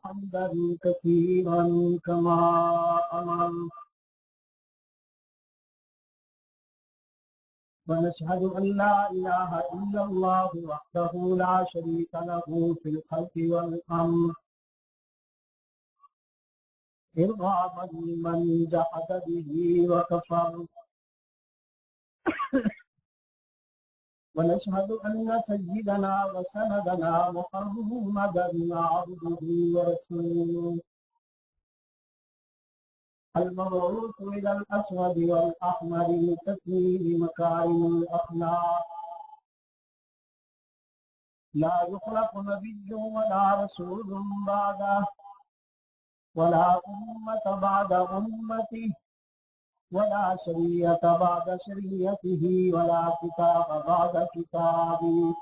حمدا كثيرا كما أمر ونشهد أن لا إله إلا الله وحده لا شريك له في الخلق والأمر إرغاما لمن جحد به وكفر ونشهد أن سيدنا وسندنا محمدا عبده ورسوله المبعوث إلى الأسود والأحمر لتكميل مكارم الأخلاق لا يخلق نبي ولا رسول بعده ولا أمة بعد أمته ولا شريعة بعد شريعته ولا كتاب بعد كتابه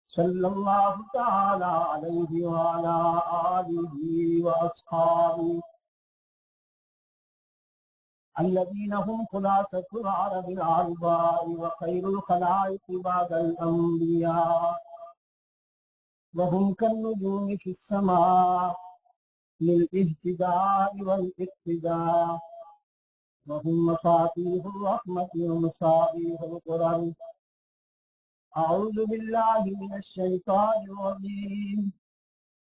صلى الله تعالى عليه وعلى آله وأصحابه الذين هم خلاصة العرب العرباء وخير الخلائق بعد الأنبياء وهم كالنجوم في السماء للاهتداء والاقتداء وهم مفاتيح الرحمة ومصابيح القرآن. أعوذ بالله من الشيطان الرجيم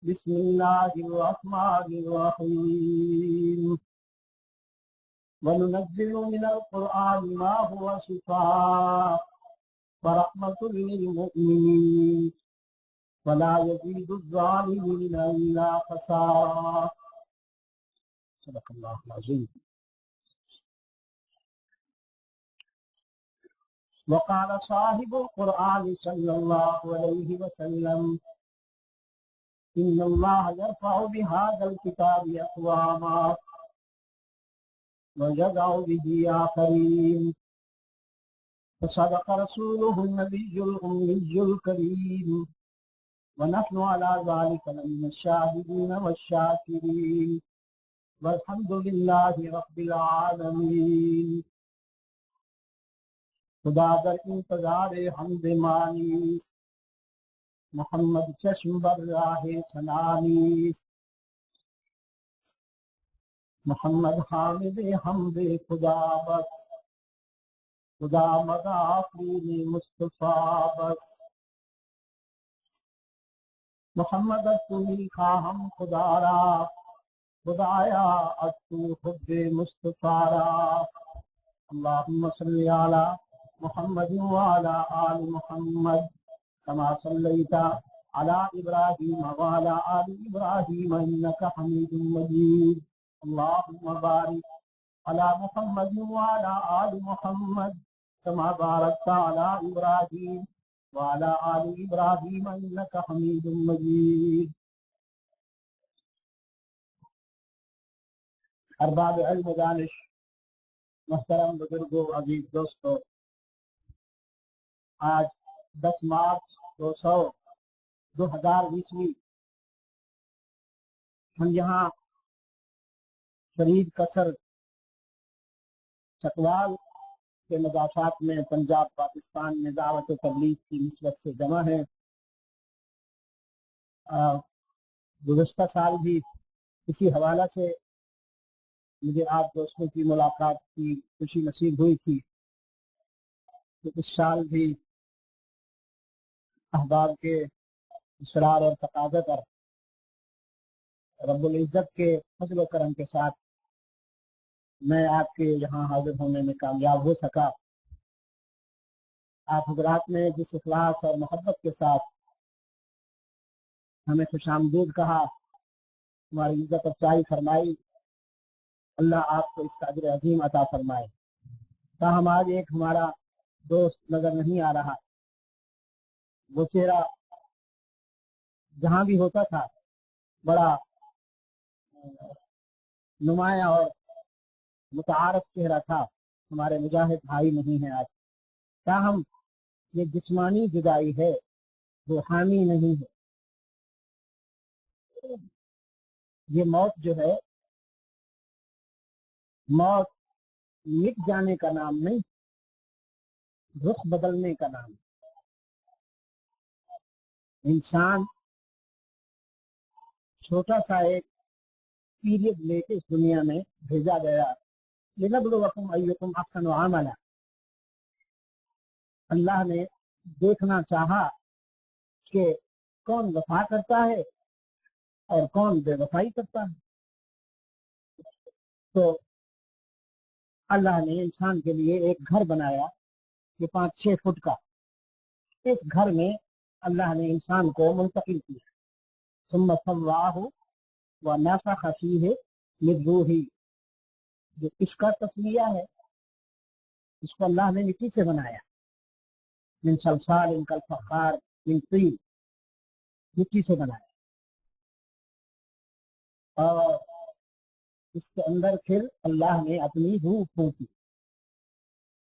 بسم الله الرحمن الرحيم وننزل من القرآن ما هو شفاء ورحمة للمؤمنين ولا يزيد الظالمين إلا خسارا. صدق الله العظيم. وقال صاحب القرآن صلى الله عليه وسلم إن الله يرفع بهذا الكتاب أقواما ويضع به آخرين. فصدق رسوله النبي الأمي الكريم ونحن على ذلك لمن الشاهدين والشاكرين والحمد لله رب العالمين. خدا در انتظار حمد مانیست محمد چشم بر راہ سنانیست محمد حامد حمد خدا بس خدا مدى آفرین مصطفیٰ بس محمد از تو خواہم خدا را خدایا از تو حب مصطفیٰ را. اللهم صل علی محمد وعلى آل محمد كما صليت على إبراهيم وعلى آل إبراهيم إنك حميد مجيد. اللهم بارك على محمد وعلى آل محمد كما باركت على إبراهيم وعلى آل إبراهيم إنك حميد مجيد. ارباب علم و دانش، محترم بزرگوں، عزیز دوستو، آج 10 مارچ 2020 ہم یہاں فرید قصر چکوال کے مضافات میں پنجاب پاکستان میں دعوت و تبلیغ کی نسبت سے جمع ہیں. گزشتہ سال بھی اسی حوالہ سے مجھے آپ دوستوں کی ملاقات کی خوشی نصیب ہوئی تھی کہ اس سال بھی احباب کے اصرار اور تقاضے پر رب العزت کے فضل و کرم کے ساتھ میں آپ کے یہاں حاضر ہونے میں کامیاب ہو سکا. آپ حضرات نے جس اخلاص اور محبت کے ساتھ ہمیں خوش آمدید کہا، ہماری عزت افزائی فرمائی، اللہ آپ کو اس کا اجر عظیم عطا فرمائے. تاہم آج ایک ہمارا دوست نظر نہیں آ رہا. وہ چہرہ جہاں بھی ہوتا تھا بڑا نمایاں اور متعارف چہرہ تھا. ہمارے مجاہد بھائی نہیں ہیں آج. تاہم یہ جسمانی جدائی ہے، روحانی نہیں ہے. یہ موت جو ہے، موت مٹ جانے کا نام نہیں، رخ بدلنے کا نام. انسان छोटा सा एक पीरियड लेके इस दुनिया में भेजा गया, लिनब्लुवकुम अय्युकुम अहसनु अमला। अल्लाह ने देखना चाहा कि कौन वफा करता है और कौन बेवफाई करता है। तो अल्लाह ने इंसान के लिए एक घर बनाया ये 5-6 फुट का। इस घर में अल्लाह ने इंसान को मुंतकिल किया। सुम्मा सव्वाहु व नफ़ख़ फ़ीहि मिन रूही, जो इसका तस्मिया है, इसको अल्लाह ने मिट्टी से बनाया। मिन सलसालिन कल फ़ख़्ख़ार मिन तीन, मिट्टी से बनाया। और इसके अंदर फिर अल्लाह ने अपनी रूह फूंकी।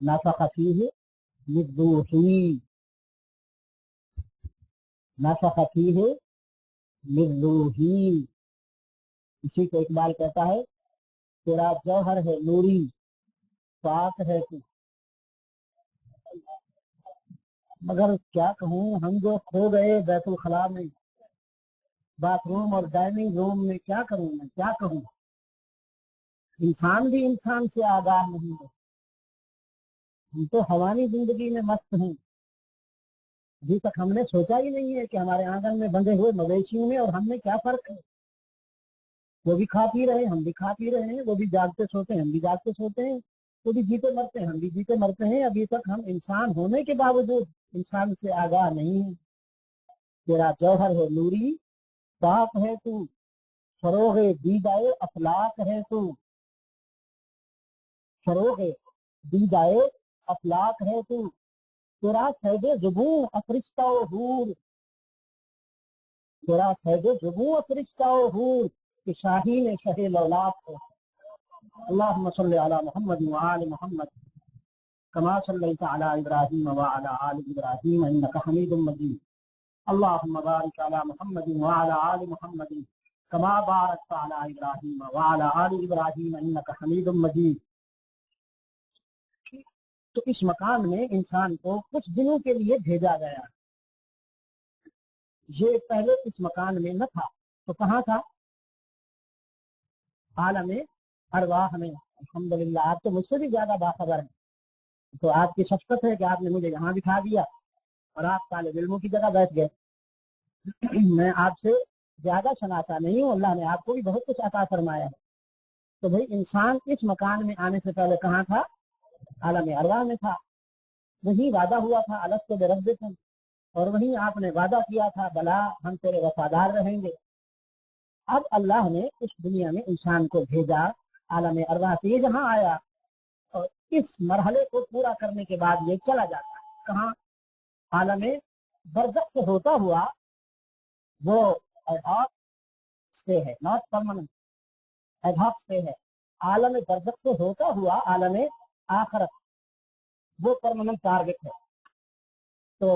नफ़ख़ फ़ीहि मिन रूही, नफ़ख़ फ़ीहि मिन रूही। इसी को इकबाल कहता है, तेरा जौहर है नूरी, पाक है तू। मगर क्या कहूँ, हम जो खो गए बैतुल खला में, बाथरूम और डाइनिंग रूम में, क्या करूँ मैं, क्या कहूँ। इंसान भी इंसान से आगाह नहीं है। हम तो हवानी जिंदगी में मस्त हैं। अभी तक हमने सोचा ही नहीं है कि हमारे आंगन में बंधे हुए मवेशियों में और हमने क्या फर्क है। वो भी खा पी रहे हैं, हम भी खा पी रहे हैं। वो भी जागते सोते हैं, हम भी जागते सोते हैं। वो भी जीते मरते हैं, हम भी जीते मरते हैं। अभी तक हम इंसान होने के बावजूद इंसान से आगाह नहीं है। तेरा जौहर है नूरी, पाक है तू, फरोगे दीदाए अफलाक है तू, फरोगे दीदाए अफलाक है तू। तेरा सैदे जुबू अफरिश्ता हूर, तेरा सैदे जुबू अफरिश्ता हूर, कि शाहीन शहे लौलाक हो। अल्लाहुम्मा सल्लि अला मुहम्मद व आलि मुहम्मद कमा सल्लैता अला इब्राहीम व अला आलि इब्राहीम इन्नका हमीदुम मजीद। अल्लाहुम्मा बारिक अला मुहम्मद व अला आलि मुहम्मद कमा बारकता अला इब्राहीम व अला आलि इब्राहीम इन्नका हमीदुम मजीद। तो इस मकान में इंसान को कुछ दिनों के लिए भेजा गया। ये पहले इस मकान में न था, तो कहाँ था? आलम अरवाह में। अल्हम्दुलिल्लाह, आप तो मुझसे भी ज्यादा बाखबर हैं। तो आपकी शफ़क़त है कि आपने मुझे यहाँ बिठा दिया और आप तालिब इल्मों की जगह बैठ गए। मैं आपसे ज्यादा शनासा नहीं हूँ, अल्लाह ने आपको भी बहुत कुछ अता फरमाया है। तो भाई, इंसान इस मकान में आने से पहले कहाँ था? आलम अरवाह में था। वहीं वादा हुआ था अलस्तु बिरब्बिकुम, और वहीं आपने वादा किया था बला हम तेरे वफादार रहेंगे। अब अल्लाह ने इस दुनिया में इंसान को भेजा, आलम अरवाह से ये जहाँ आया, और इस मरहले को पूरा करने के बाद ये चला जाता है कहाँ? आलम बरज़ख से होता हुआ, वो एडहॉक स्टे है, नॉट परमानेंट, एडहॉक स्टे है। आलम बरज़ख से होता हुआ आलम आखिरत, वो परमानेंट टारगेट है। तो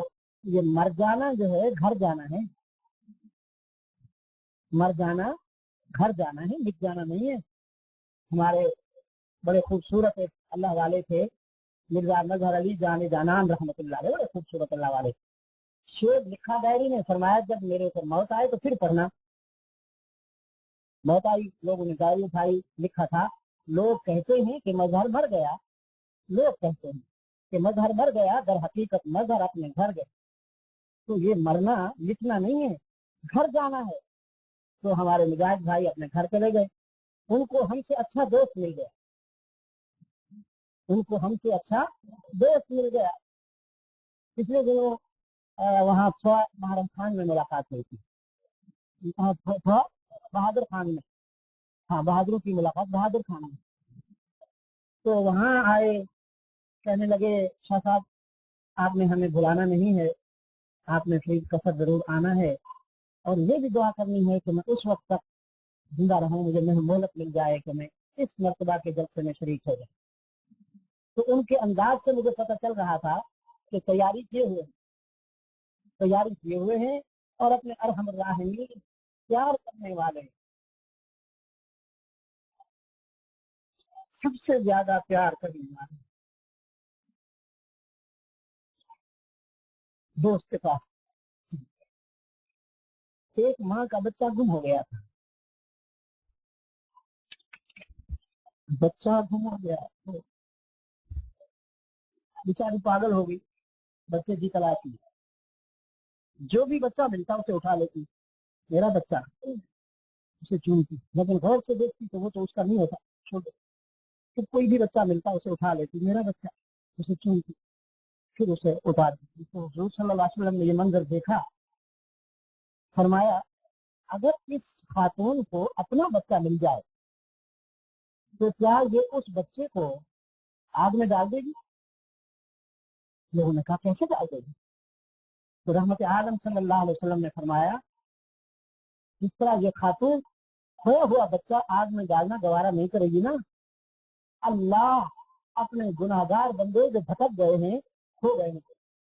ये मर जाना जो है, घर जाना है। मर जाना घर जाना है, मिट जाना नहीं है। हमारे बड़े खूबसूरत एक अल्लाह वाले थे, मिर्जा नजर अली जाने जानान रहमतुल्लाह अलैह, बड़े खूबसूरत अल्लाह वाले। शेर लिखा डायरी ने, फरमाया जब मेरे ऊपर मौत आए तो फिर पढ़ना। मौत आई, लोगों ने डायरी उठाई, लिखा था, लोग कहते हैं कि मजहर मर गया, लोग कहते हैं कि मजहर मर गया, दर हकीकत मजहर अपने घर गए। तो ये मरना मिटना नहीं है, घर जाना है। तो हमारे मिजाज भाई अपने घर चले गए। उनको हमसे अच्छा दोस्त मिल गया, उनको हमसे अच्छा दोस्त मिल गया। पिछले दिनों वहाँ महरम खान में मुलाकात हुई थी, बहादुर खान में। हाँ, बहादुर की मुलाकात बहादुर खान में। तो वहाँ आए, कहने लगे शाह साहब आपने हमें भुलाना नहीं है, आपने फरीद कसर जरूर आना है, और ये भी दुआ करनी है कि मैं उस वक्त तक जिंदा रहूं, मुझे मोहलत मिल जाए कि मैं इस मर्तबा के जलसे में शरीक हो जाए। तो उनके अंदाज से मुझे पता चल रहा था कि तैयारी किए हुए हैं और अपने अरहम राहिमीन प्यार करने वाले, सबसे ज्यादा प्यार करने वाले दोस्त के पास। ایک माँ का बच्चा गुम हो गया था, बच्चा गुम हो गया तो बेचारी पागल हो गई, बच्चे की तलाश की, जो भी बच्चा मिलता उसे उठा लेती, मेरा बच्चा, उसे चूमती, लेकिन गौर से देखती तो वो तो उसका नहीं होता, छोड़, फिर कोई भी बच्चा मिलता उसे उठा लेती, मेरा बच्चा, उसे चूमती, फिर उसे उतार देती। तो हुजूर सल्लल्लाहु अलैहि वसल्लम ने ये मंजर देखा, फरमाया अगर इस खातून को अपना बच्चा मिल जाए तो क्या ये उस बच्चे को आग में डाल देगी? लोगों ने कहा कैसे डाल देगी? तो रहमत आलम सल्लल्लाहु अलैहि वसल्लम ने फरमाया जिस तरह ये खातून खोया हुआ बच्चा आग में डालना गवारा नहीं करेगी ना, अल्लाह अपने गुनाहगार बंदे जो भटक गए हैं, खो गए हैं,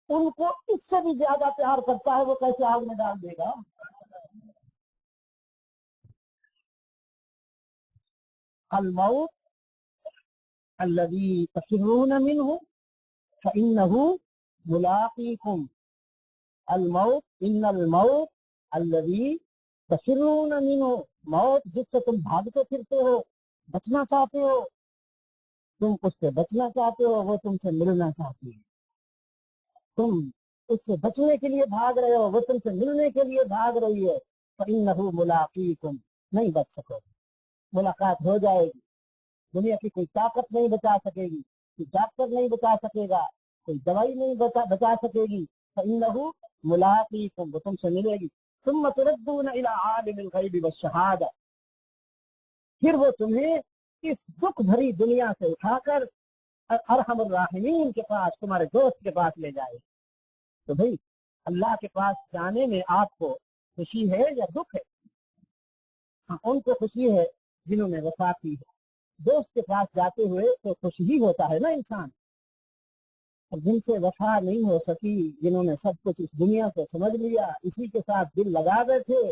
उनको इससे भी ज्यादा प्यार करता है, वो कैसे आग में डाल देगा? अल-मौत अल्लज़ी तफ़िर्रून मिन्हु फ़इन्नहु मुलाक़ीकुम, अल-मौत इन्नल मौत अल्लज़ी तफ़िर्रून मिन्हु, मौत जिससे तुम भागते फिरते हो, बचना चाहते हो, तुम उससे बचना चाहते हो, वो तुमसे मिलना चाहती है, तुम उससे बचने के लिए भाग रहे हो, वो तुमसे मिलने के लिए भाग रही है, फ़इन्नहु मुलाक़ीकुम, नहीं बच सकोगे, मुलाकात हो जाएगी, दुनिया की कोई ताकत नहीं बचा सकेगी, कोई डॉक्टर नहीं बचा सकेगा, कोई दवाई नहीं बचा सकेगी, फ़इन्नहु मुलाक़ीकुम, वो तुमसे मिलेगी, सुम्मा तुरद्दून इला आलिमिल ग़ैबि वश्शहादा, फिर वो तुम्हें इस दुख भरी दुनिया से उठाकर अरहमुर राहिमीन के पास, तुम्हारे दोस्त के पास ले जाए। तो भाई अल्लाह के पास जाने में आपको खुशी है या दुख है? हाँ, उनको खुशी है जिन्होंने वफा की है, दोस्त के पास जाते हुए तो खुश ही होता है ना इंसान, और जिनसे वफा नहीं हो सकी, जिन्होंने सब कुछ इस दुनिया को समझ लिया, इसी के साथ दिल लगा बैठे,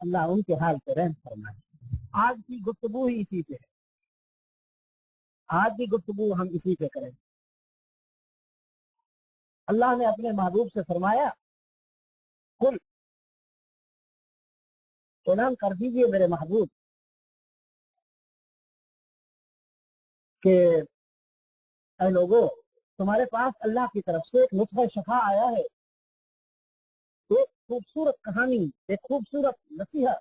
अल्लाह उनके हाल पे रहम फरमाए। आज की गुफ्तगू ही इसी पे है, आज की गुफ्तगू हम इसी पे करें। अल्लाह ने अपने महबूब से फरमाया कुल, ऐलान कर दीजिए मेरे महबूब के ऐ लोगों, तुम्हारे पास अल्लाह की तरफ से एक नुस्ख़े शफा आया है, एक खूबसूरत कहानी, एक खूबसूरत नसीहत,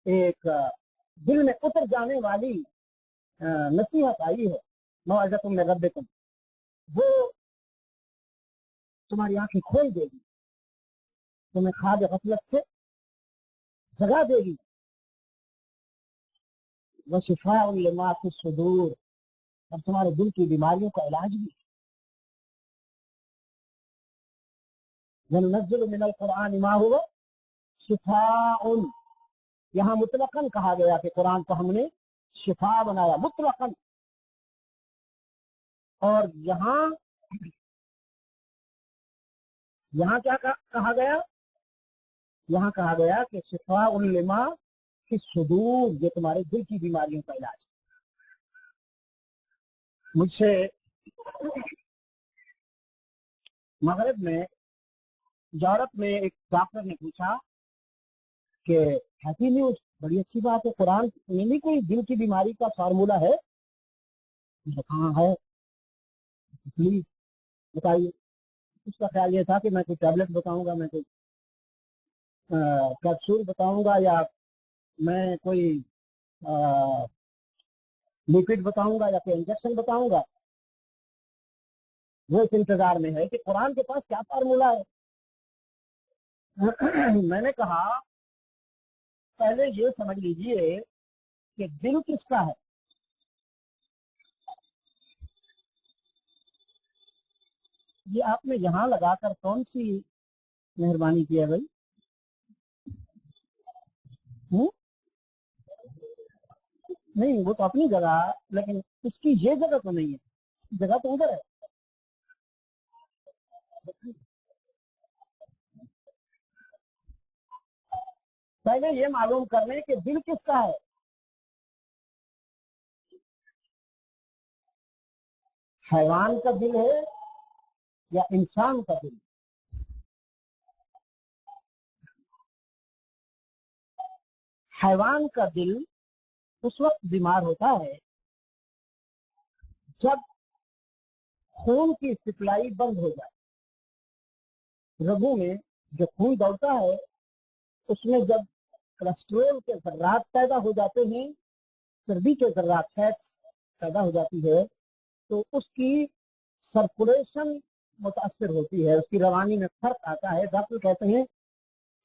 एक दिल में उतर जाने वाली नसीहत आई है, मौइज़तुम मिन रब्बिकुम, वो तुम्हारी आंखें खोल देगी, तुम्हें ख्वाब गफलत से जगा देगी, व शिफ़ाउन लिमा फ़िस सुदूर, और तुम्हारे दिल की बीमारियों का इलाज भी। वनुनज़्ज़िलु मिनल क़ुरआनि मा हुवा शिफ़ाउन, यहाँ मुतलकन कहा गया कि कुरान को हमने शिफा बनाया, मुतलकन, और यहाँ क्या कहा गया? यहाँ कहा गया कि शिफ़ाउन लिमा फ़िस सुदूर, ये तुम्हारे दिल की बीमारियों का इलाज। मुझसे मगरब में, यूरोप में एक डॉक्टर ने पूछा कि हैप्पी न्यूज, बड़ी अच्छी बात है, कुरान में भी कोई दिल की बीमारी का फार्मूला है? हाँ है, प्लीज बताइए। उसका ख्याल ये था कि मैं कोई टैबलेट बताऊंगा, मैं कोई कैप्सूल बताऊंगा, या मैं कोई लिक्विड बताऊंगा, या कोई इंजेक्शन बताऊंगा। वो इस इंतजार में है कि कुरान के पास क्या फार्मूला है। मैंने कहा पहले ये समझ लीजिए कि दिल किसका है। ये आपने यहाँ लगाकर कौन सी मेहरबानी की है भाई? नहीं, वो तो अपनी जगह, लेकिन इसकी ये जगह तो नहीं है, जगह तो उधर है। पहले ये मालूम कर लें कि दिल किसका है। हैवान का दिल है या इंसान का दिल? حیوان کا دل اس وقت بیمار ہوتا ہے جب خون کی سپلائی بند ہو جائے. رگوں میں جو خون دوڑتا ہے اس میں جب کولسٹرول کے ذرات پیدا ہو جاتے ہیں، چربی کے ذرات فیٹس پیدا ہو جاتی ہے، تو اس کی سرکولیشن متاثر ہوتی ہے، اس کی روانی میں فرق آتا ہے. ڈاکٹر کہتے ہیں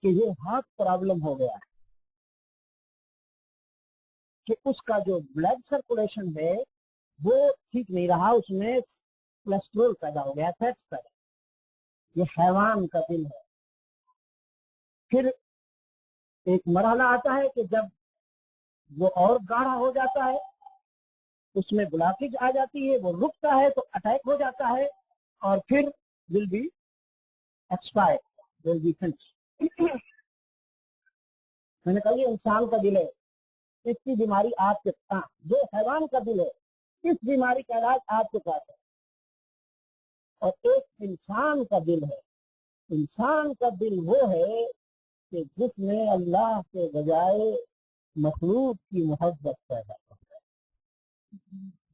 کہ یہ ہارٹ پرابلم ہو گیا ہے، کہ اس کا جو بلڈ سرکولیشن ہے وہ ٹھیک نہیں رہا، اس میں کولسٹرول پیدا ہو گیا، فیٹس پیدا. یہ حیوان کا دل ہے. پھر ایک مرحلہ آتا ہے کہ جب وہ اور گاڑھا ہو جاتا ہے، اس میں بلاکیج آ جاتی ہے، وہ رکتا ہے تو اٹیک ہو جاتا ہے اور پھر will be expire, will be finish. میں نے کہا یہ انسان کا دل ہے، اس کی بیماری آپ کے پاس، جو حیوان کا دل ہے اس بیماری کا علاج آپ کے پاس ہے. اور ایک انسان کا دل ہے. انسان کا دل وہ ہے کہ جس میں اللہ کے بجائے مخلوق کی محبت پیدا کرتا ہے،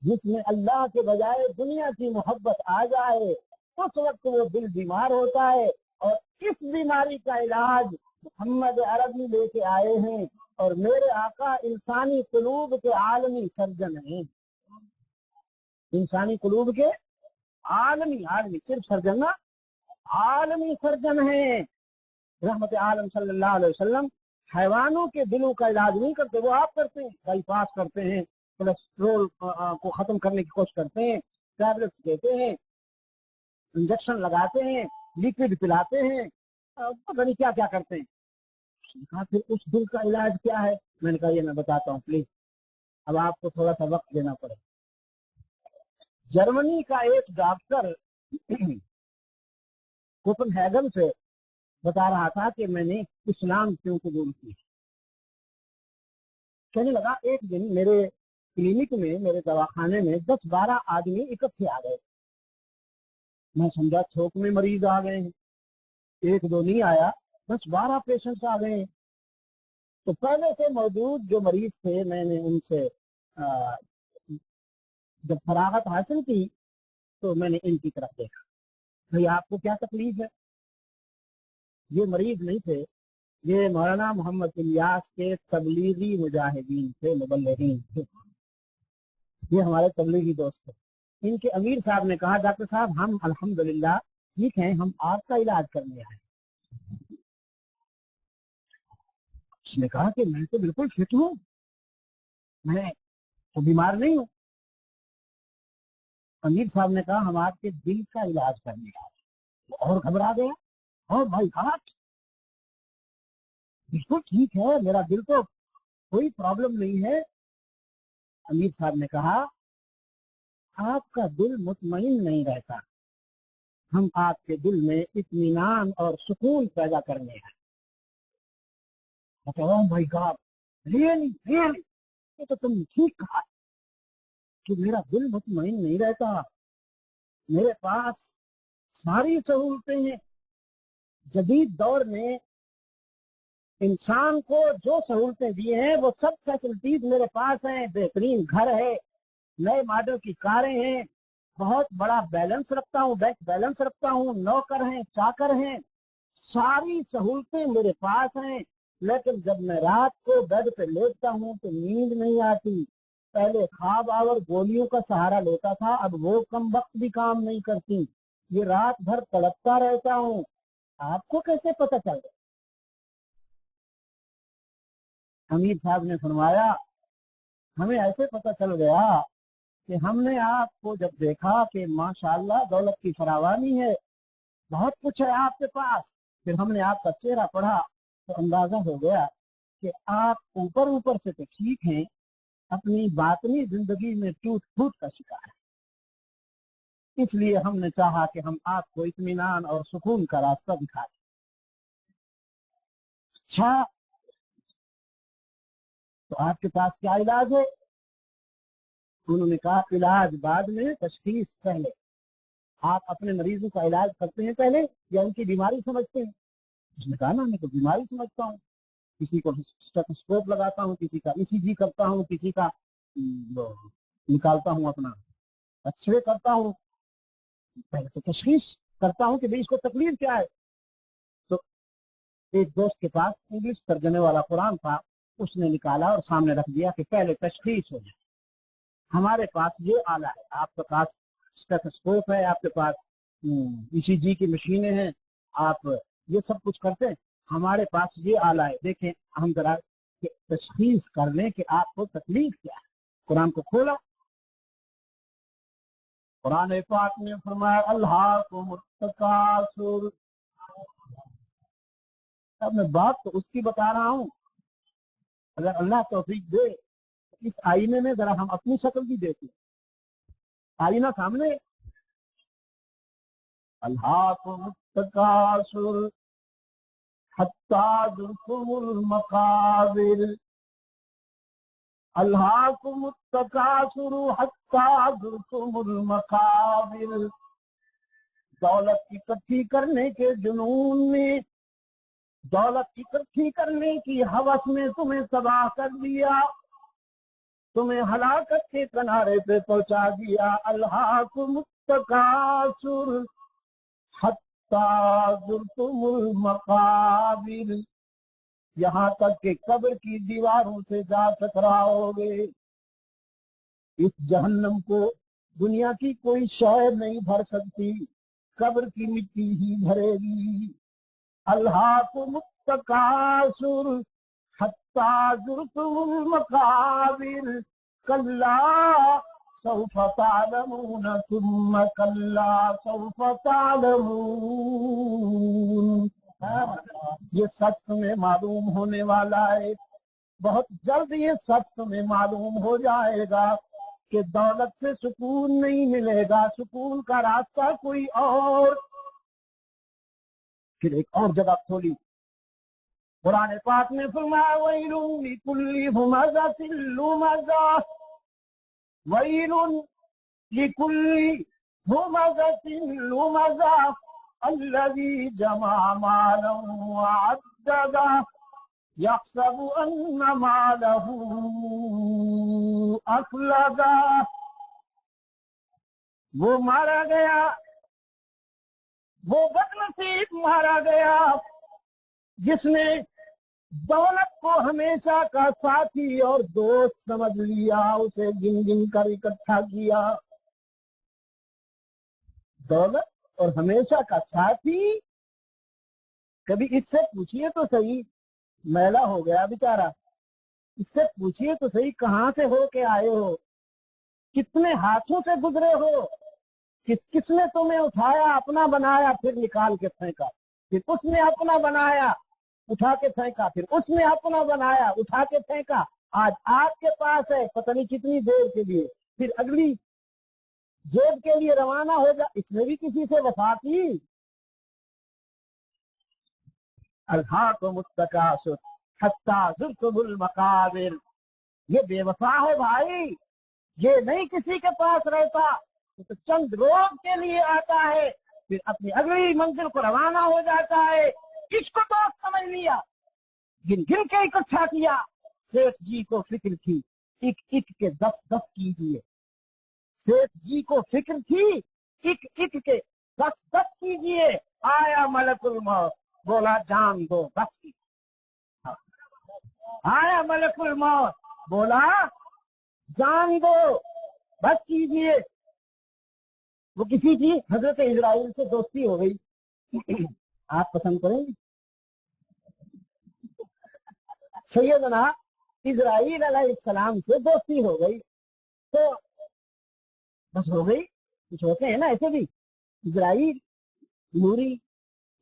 جس میں اللہ کے بجائے دنیا کی محبت آ جائے، اس وقت وہ دل بیمار ہوتا ہے. اور اس بیماری کا علاج محمد عربی لے کے آئے ہیں، اور میرے آقا انسانی قلوب کے عالمی سرجن ہیں. انسانی قلوب کے عالمی صرف سرجن نہ، عالمی سرجن ہیں. رحمت عالم صلی اللہ علیہ وسلم حیوانوں کے دلوں کا علاج نہیں کرتے، وہ آپ کرتے ہیں. بائی پاس کرتے ہیں، کولسٹرول کو ختم کرنے کی کوشش کرتے ہیں، ٹیبلٹس دیتے ہیں، انجیکشن لگاتے ہیں، لیکوڈ پلاتے ہیں، پتہ نہیں کیا کیا کرتے ہیں. کہا پھر اس دل کا علاج کیا ہے؟ میں نے کہا یہ میں بتاتا ہوں، پلیز اب آپ کو تھوڑا سا وقت دینا پڑے. جرمنی کا ایک ڈاکٹر کوپن ہیگن سے بتا رہا تھا کہ میں نے اسلام کیوں قبول کی. کہنے لگا ایک دن میرے کلینک میں، میرے دواخانے میں 10-12 آدمی اکٹھے آ گئے. میں سمجھا تھوک میں مریض آ گئے ہیں، ایک دو نہیں آیا، 10-12 پیشنٹس آ گئے ہیں. تو پہلے سے موجود جو مریض تھے میں نے ان سے جب فراغت حاصل کی تو میں نے ان کی طرف دیکھا، بھئی آپ کو کیا تکلیف ہے؟ یہ مریض نہیں تھے، یہ مولانا محمد الیاس کے تبلیغی مجاہدین تھے، مبلغین تھے. یہ ہمارے تبلیغی دوست تھے. ان کے امیر صاحب نے کہا ڈاکٹر صاحب ہم الحمدللہ ٹھیک ہیں، ہم آپ کا علاج کرنے آئے. اس نے کہا کہ میں تو بالکل فٹ ہوں، میں تو بیمار نہیں ہوں. امیر صاحب نے کہا ہم آپ کے دل کا علاج کرنے آئے. اور گھبرا گیا، اور بھائی ہاتھ بالکل ٹھیک ہے، میرا دل تو کوئی پرابلم نہیں ہے. امیر صاحب نے کہا آپ کا دل مطمئن نہیں رہتا، ہم آپ کے دل میں اطمینان اور سکون پیدا کرنے ہیں. بھائی گاڈ ریئلی یہ تو تم ٹھیک کہا کہ میرا دل مطمئن نہیں رہتا. میرے پاس ساری سہولتیں ہیں. جدید دور میں انسان کو جو سہولتیں دی ہیں وہ سب فیسلٹیز میرے پاس ہیں. بہترین گھر ہے، نئے ماڈل کی کاریں ہیں، بہت بڑا بیلنس رکھتا ہوں، بینک بیلنس رکھتا ہوں، نوکر ہیں، چاکر ہیں، ساری سہولتیں میرے پاس ہیں. لیکن جب میں رات کو بیڈ پہ لیٹتا ہوں تو نیند نہیں آتی. پہلے خواب آور گولیوں کا سہارا لیتا تھا، اب وہ کم وقت بھی کام نہیں کرتی. یہ رات بھر تڑپتا رہتا ہوں. آپ کو کیسے پتہ چل گیا؟ امیر صاحب نے فرمایا ہمیں ایسے پتہ چل گیا کہ ہم نے آپ کو جب دیکھا کہ ماشاءاللہ دولت کی فراوانی ہے، بہت کچھ ہے آپ کے پاس، پھر ہم نے آپ کا چہرہ پڑھا تو اندازہ ہو گیا کہ آپ اوپر سے تو ٹھیک ہیں، اپنی باطنی زندگی میں ٹوٹ پھوٹ کا شکار ہے. اس لیے ہم نے چاہا کہ ہم آپ کو اطمینان اور سکون کا راستہ دکھا دیں. اچھا تو آپ کے پاس کیا علاج ہے؟ انہوں نے کہا علاج بعد میں، تشخیص پہلے. آپ اپنے مریضوں کا علاج کرتے ہیں پہلے یا ان کی بیماری سمجھتے ہیں؟ اس نے کہا نا میں تو بیماری سمجھتا ہوں. किसी को स्टेथोस्कोप लगाता हूँ, किसी का ईसीजी करता हूँ, किसी का निकालता हूँ अपना एक्सरे करता हूँ, पहले तो तशखीस करता हूँ कि भाई इसको तकलीफ क्या है। तो एक दोस्त के पास इंग्लिश तर्जमे वाला कुरान था, उसने निकाला और सामने रख दिया कि पहले तशखीस हो जाए। हमारे पास ये आला है, आपके पास स्टेथोस्कोप है, आपके पास ईसीजी की मशीनें हैं, आप ये सब कुछ करते हैं, हमारे पास ये आला है। देखें हम जरा तशखीस कर लें कि आपको तकलीफ क्या है। कुरान को खोला, कुरान पाक ने फरमाया अल्लाहुम्मुत्तकासुर। अब मैं बात तो उसकी बता रहा हूँ, अगर अल्लाह तौफीक दे इस आईने में जरा हम अपनी शक्ल भी देखें। आईना सामने, अल्लाहुम्मुत्तकासुर हत्ता जुर्तुमुल मकाबिर, अल्लाहुम्मुत्तकासुर हत्ता जुर्तुमुल मकाबिर। दौलत इकट्ठी करने के जुनून में, दौलत इकट्ठी करने की हवस में तुम्हें तबाह कर दिया, तुम्हें हलाकत के किनारे पे पहुंचा दिया। अल्लाहुम्मुत्तकासुर हत्ता जुर्तुमुल मकाबिर, यहाँ तक कि कब्र की दीवारों से जा टकराओगे। इस जहन्नम को दुनिया की कोई शय नहीं भर सकती, कब्र की मिट्टी ही भरेगी। अल्लाहुम्मुत्तकासुर हत्ता जुर्तुमुल मकाबिर, कल्ला सौफ तालमून सुम्मा कल्ला सौफ तालमून। ये सच तुम्हें मालूम होने वाला है, बहुत जल्द ये सच तुम्हें मालूम हो जाएगा कि दौलत से सुकून नहीं मिलेगा, सुकून का रास्ता कोई और। फिर एक और जगह खोली, कुरान पाक ने फरमाया वैलुन लिकुल्ली हुमज़तिन लुमज़ा, वैलुन लिकुल्ली हुमज़तिन लुमज़ा अल्लज़ी जमा मालन वअद्ददा यहसबु अन्न मालहू अखलदा। वो मारा गया, वो बदनसीब मारा गया जिसने दौलत को हमेशा का साथी और दोस्त समझ लिया, उसे गिन गिन कर इकट्ठा किया। दौलत और हमेशा का साथी, कभी इससे पूछिए तो सही, मैला हो गया बेचारा, इससे पूछिए तो सही कहाँ से हो के आए हो, कितने हाथों से गुजरे हो, किसने तुम्हें उठाया अपना बनाया फिर निकाल के फेंका, फिर उसने अपना बनाया उठा के फेंका, फिर उसने अपना बनाया उठा के फेंका। आज आपके पास है पता नहीं कितनी देर के लिए, फिर अगली जेब के लिए रवाना हो जा। इसने भी किसी से वफा की। अल्लाहुम्मुत्तकासुर हत्ता जुर्तुमुल मकाबिर, ये बेवफा है भाई, ये नहीं किसी के पास रहता, तो चंद रोज के लिए आता है, फिर अपनी अगली मंजिल को रवाना हो जाता है। इसको दोस्त समझ लिया, गिन गिन के इकट्ठा किया। सेठ जी को फिक्र थी, एक एक के 10-10 कीजिए। सेठ जी को फिक्र थी, एक एक के 10-10 कीजिए। आया मलकुल मौत, बोला जान दो बस की। आया मलकुल मौत, बोला जान दो बस कीजिए। वो किसी की हजरत इजराइल से दोस्ती हो गई। आप पसंद करेंगे? सैयदना इजराइल अलैहिस्सलाम से दोस्ती हो गई तो बस हो गई। कुछ होते हैं ना ऐसे भी, इजराइल नूरी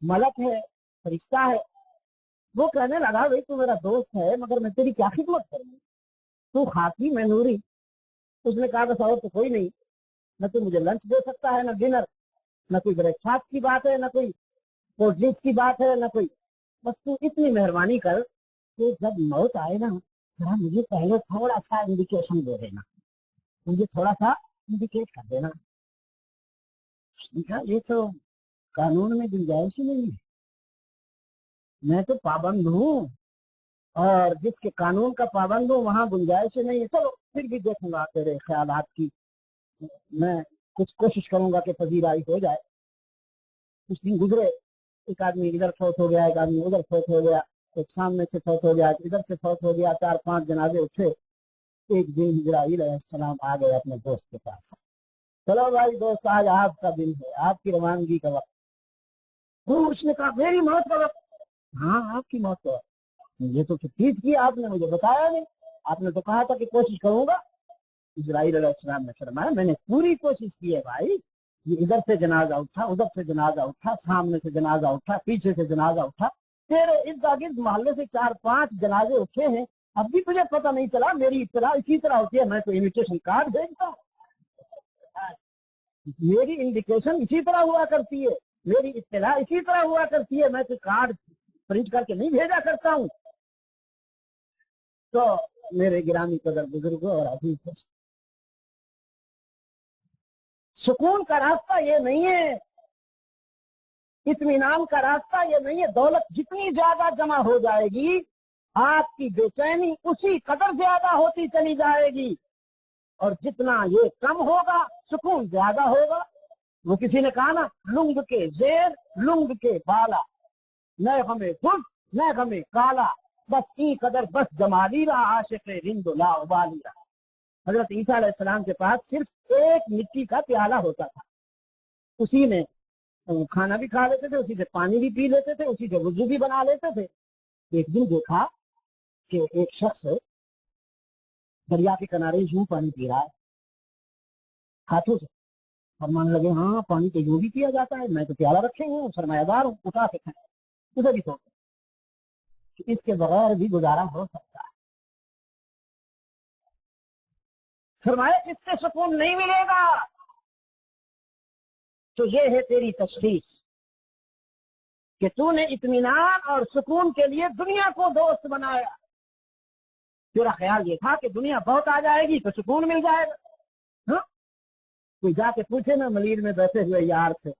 मलक है, फरिश्ता है। वो कहने लगा भाई तू मेरा दोस्त है मगर मैं तेरी क्या खिदमत करूँ, तू खाकी मैं नूरी। उसने कहा बस और तो कोई नहीं, न तू मुझे लंच दे सकता है, न डिनर, न कोई ब्रेकफास्ट की बात है, न कोई कोल्ड ड्रिंक्स की बात है, न कोई, बस तू इतनी मेहरबानी कर कि जब मौत आए ना जरा मुझे पहले थोड़ा सा इंडिकेशन दे देना, मुझे थोड़ा सा इंडिकेट कर देना। ये तो कानून में गुंजाइश ही नहीं है, मैं तो पाबंद हूँ اور جس کے قانون کا پابند ہوں وہاں گنجائش نہیں ہے. چلو پھر بھی دیکھوں گا تیرے خیالات کی, میں کچھ کوشش کروں گا کہ پذیرائی ہو جائے. کچھ دن گزرے, ایک آدمی ادھر فوت ہو گیا, ایک آدمی ادھر فوت ہو گیا, ایک سامنے سے فوت ہو گیا, ادھر سے فوت ہو گیا, 4-5 جنازے اٹھے. ایک دن جبرائیل علیہ السلام آ گئے اپنے دوست کے پاس. چلو بھائی دوست, آج آپ کا دن ہے, آپ کی روانگی کا وقت. اس نے کہا میری موت کا وقت؟ ہاں آپ کی موت کا وقت. یہ تو چیز کی آپ نے مجھے بتایا نہیں, آپ نے تو کہا تھا کہ کوشش کروں گا. اسرائیل علیہ السلام نے فرمایا میں نے پوری کوشش کی ہے بھائی. یہ ادھر سے جنازہ اٹھا, ادھر سے جنازہ اٹھا, سامنے سے جنازہ اٹھا, پیچھے سے جنازہ اٹھا, تیرے ارد گرد محلے سے 4-5 جنازے اٹھے ہیں, اب بھی تجھے پتہ نہیں چلا. میری اطلاع اسی طرح ہوتی ہے, میں تو انویٹیشن کارڈ بھیجتا ہوں, میری انڈیکیشن اسی طرح ہوا کرتی ہے, میری اطلاع اسی طرح ہوا کرتی ہے, میں تو کارڈ پرنٹ کر کے نہیں بھیجا کرتا ہوں. تو میرے گرامی قدر بزرگوں اور عزیز, سکون کا راستہ یہ نہیں ہے, اطمینان کا راستہ یہ نہیں ہے. دولت جتنی زیادہ جمع ہو جائے گی آپ کی بے چینی اسی قدر زیادہ ہوتی چلی جائے گی, اور جتنا یہ کم ہوگا سکون زیادہ ہوگا. وہ کسی نے کہا نا, لنگ کے زیر لنگ کے بالا, نہ ہمیں خود نہ ہمیں کالا, بس ای قدر بس جمالی رہا عاشق رند لا ابالی رہا. حضرت عیسیٰ علیہ السلام کے پاس صرف ایک مٹی کا پیالہ ہوتا تھا, اسی میں کھانا بھی کھا لیتے تھے, اسی سے پانی بھی پی لیتے تھے, اسی سے وضو بھی بنا لیتے تھے. ایک دن دیکھا کہ ایک شخص دریا کے کنارے یوں پانی پی رہا ہے ہاتھوں سے. فرمانے لگے ہاں پانی تو یوں بھی پیا جاتا ہے, میں تو پیالہ رکھے ہوں, سرمایہ دار ہوں, اٹھا کے کھائیں. اسے بھی سوچا کہ اس کے بغیر بھی گزارا ہو سکتا ہے. فرمایا اس سے سکون نہیں ملے گا. تو یہ ہے تیری تشخیص کہ تو نے اطمینان اور سکون کے لیے دنیا کو دوست بنایا. تیرا خیال یہ تھا کہ دنیا بہت آ جائے گی تو سکون مل جائے گا. ہاں کوئی جا کے پوچھے نا ملیر میں بیٹھے ہوئے یار سے,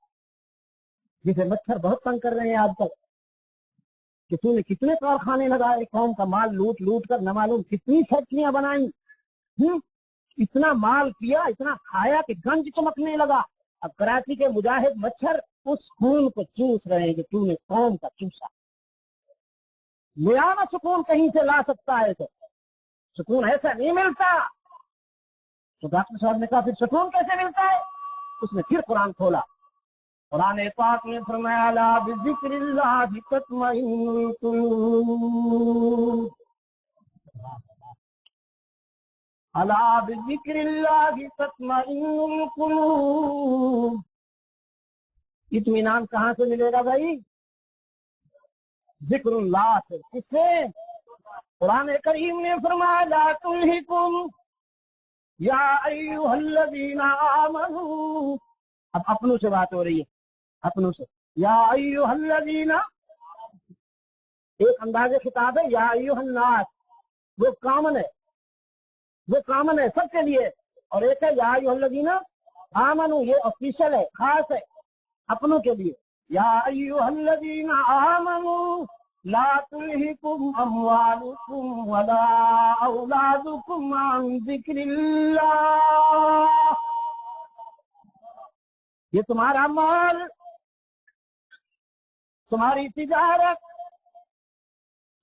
جسے مچھر بہت تنگ کر رہے ہیں آج تک, کہ تو نے کتنے کارخانے لگائے, قوم کا مال لوٹ لوٹ کر نہ معلوم کتنی فیکٹریاں بنائیں, اتنا مال کیا, اتنا کھایا کہ گنج چمکنے لگا. اب کراچی کے مجاہد مچھر اس خون کو چوس رہے ہیں کہ تو نے قوم کا چوسا. لیا نہ سکون کہیں سے لا سکتا ہے, تو سکون ایسا نہیں ملتا. تو ڈاکٹر صاحب نے کہا پھر سکون کیسے ملتا ہے؟ اس نے پھر قرآن کھولا, قرآن پاک نے فرمایا لا بذکر اللہ تطمئن القلوب, الا بذکر اللہ تطمئن القلوب. اطمینان کہاں سے ملے گا بھائی؟ ذکر اللہ سے. کس سے؟ قرآن کریم نے فرمایا لا تلہکم یا ایھا الذین آمنوا. اب اپنوں سے بات ہو رہی ہے, اپنوں سے. یا ایھا الذین, ایک انداز خطاب ہے یا ایھا الناس, وہ کامن ہے, وہ کامن ہے سب کے لیے, اور ایک ہے یا ایھا الذین آمنوا, یہ آفیشل ہے, خاص ہے اپنوں کے لیے. یا ایھا الذین آمنوا لا تلہکم اموالکم ولا اولادکم عن ذکر اللہ. یہ تمہارا مال, تمہاری تجارت,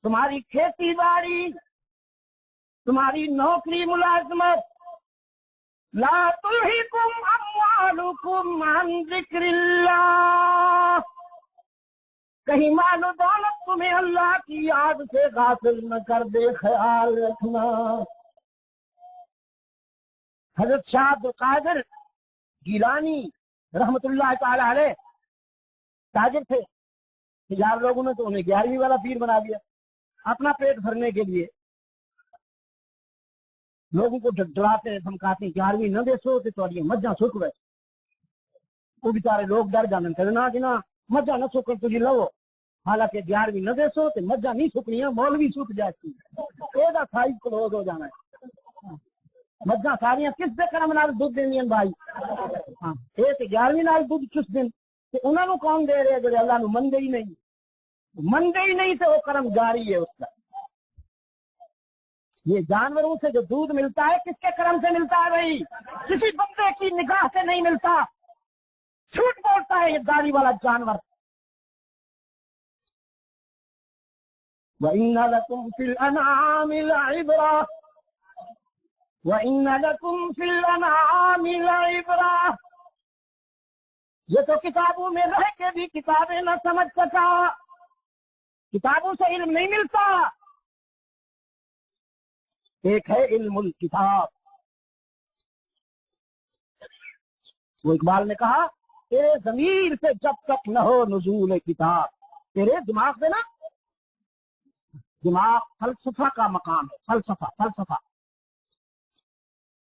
تمہاری کھیتی باڑی, تمہاری نوکری ملازمت, لا تلہکم اموالکم عن ذکر اللہ, کہیں مال و دولت تمہیں اللہ کی یاد سے غافل نہ کر دے, خیال رکھنا. حضرت شاہ عبد القادر گیلانی رحمت اللہ تعالی علیہ تاجر تھے. یار لوگوں نے تو انہیں 11ویں والا پیر بنا دیا اپنا پیٹ بھرنے کے لیے. لوگوں کو ڈراتے ہیں دھمکاتے ہیں, 11ویں نہ دے سو تو مجھا سک رہے. وہ بیچارے لوگ ڈر جانے کہتے نہ کہ نہ مجھا نہ سکر تجھے لو, حالانکہ 11ویں نہ دے سو تو مجھا نہیں سکنی ہے, مولوی سک جاتی ہے, سائز کلوز ہو جانا ہے. مجھا ساریاں کس دے کرم نال دودھ دینی بھائی؟ ہاں یہ 11ویں نال دودھ کس دن, انہوں نے کون دے رہے جو اللہ نو مندے ہی نہیں, مندے ہی نہیں تو وہ کرم جاری ہے اس کا. یہ جانوروں سے جو دودھ ملتا ہے کس کے کرم سے ملتا ہے بھائی؟ کسی بندے کی نگاہ سے نہیں ملتا، جھوٹ بولتا ہے یہ داڑھی والا جانور۔ وَإِنَّ لَكُمْ فِي الْأَنْعَامِ لَعِبْرَةً وَإِنَّ لَكُمْ فِي الْأَنْعَامِ لَعِبْرَةً۔ یہ تو کتابوں میں رہ کے بھی کتابیں نہ سمجھ سکا، کتابوں سے علم نہیں ملتا۔ ایک ہے علم الکتاب۔ وہ اقبال نے کہا تیرے ضمیر پہ جب تک نہ ہو نزول کتاب، تیرے دماغ پہ نا، دماغ فلسفہ کا مقام ہے، فلسفہ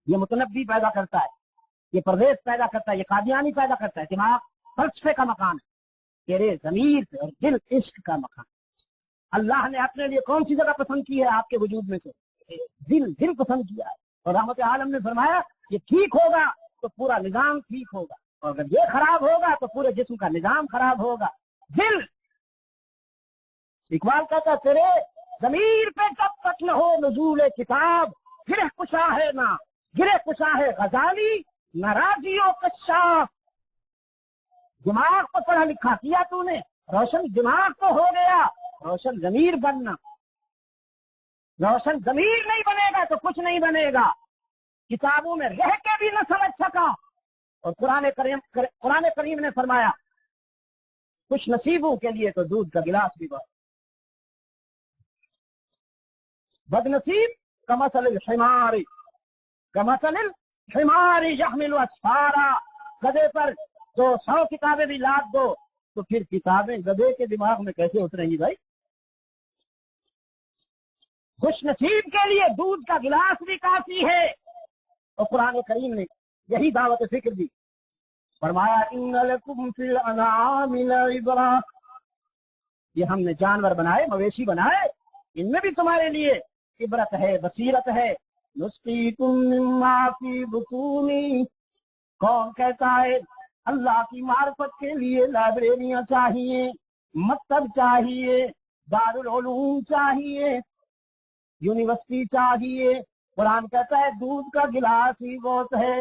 یہ متنبی پیدا کرتا ہے، یہ پرویز پیدا کرتا ہے، یہ قادیانی پیدا کرتا ہے۔ دماغ فلسفے کا مقام ہے، تیرے ضمیر پہ اور دل عشق کا مقام۔ اللہ نے اپنے لیے کون سی جگہ پسند کی ہے آپ کے وجود میں سے؟ دل پسند کیا ہے، اور رحمت عالم نے فرمایا یہ ٹھیک ہوگا تو پورا نظام ٹھیک ہوگا، اور اگر یہ خراب ہوگا تو پورے جسم کا نظام خراب ہوگا۔ دل، اقبال کہتا ہے تیرے ضمیر پہ جب تک نہ ہو نزول کتاب، گرہ کشا ہے نہ گرہ کشا ہے غزالی نہ راضی و کشاف۔ دماغ کو پڑھا لکھا کیا تو نے، روشن دماغ تو ہو گیا، روشن ضمیر بننا۔ روشن ضمیر نہیں بنے گا تو کچھ نہیں بنے گا، کتابوں میں رہ کے بھی نہ سمجھ سکا۔ اور قرآن کریم نے فرمایا کچھ نصیبوں کے لیے تو دودھ کا گلاس بھی بہت، بد نصیب کمثل الحمار یحمل اسفارا، گدھے پر 200 کتابیں بھی لاد دو تو پھر کتابیں گدھے کے دماغ میں کیسے اتریں گی بھائی؟ خوش نصیب کے لیے دودھ کا گلاس بھی کافی ہے۔ اور قرآن کریم نے یہی دعوت فکر دی، فرمایا ان لکم فی الانعام لعبرہ، یہ ہم نے جانور بنائے، مویشی بنائے، ان میں بھی تمہارے لیے عبرت ہے، بصیرت ہے۔ نسقیکم مما فی بطونی، کون کہتا ہے اللہ کی معرفت کے لیے لائبریریاں چاہیے، مکتب چاہیے، دارالعلوم چاہیے، یونیورسٹی چاہیے؟ قرآن کہتا ہے دودھ کا گلاس ہی بہت ہے،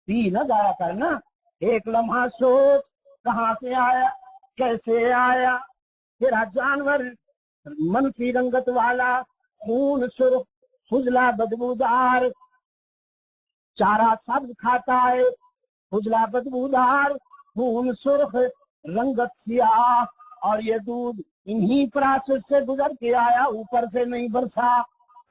پی نہ جایا کرنا، ایک لمحہ سوچ کہاں سے آیا، کیسے آیا۔ تیرا جانور منفی رنگت والا، خون سرخ، فضلہ بدبودار، چارہ سبز کھاتا ہے، فضلہ بدبودار، خون سرخ، رنگت سیاہ، اور یہ دودھ انہی پراسس سے گزر کے آیا، اوپر سے نہیں برسا۔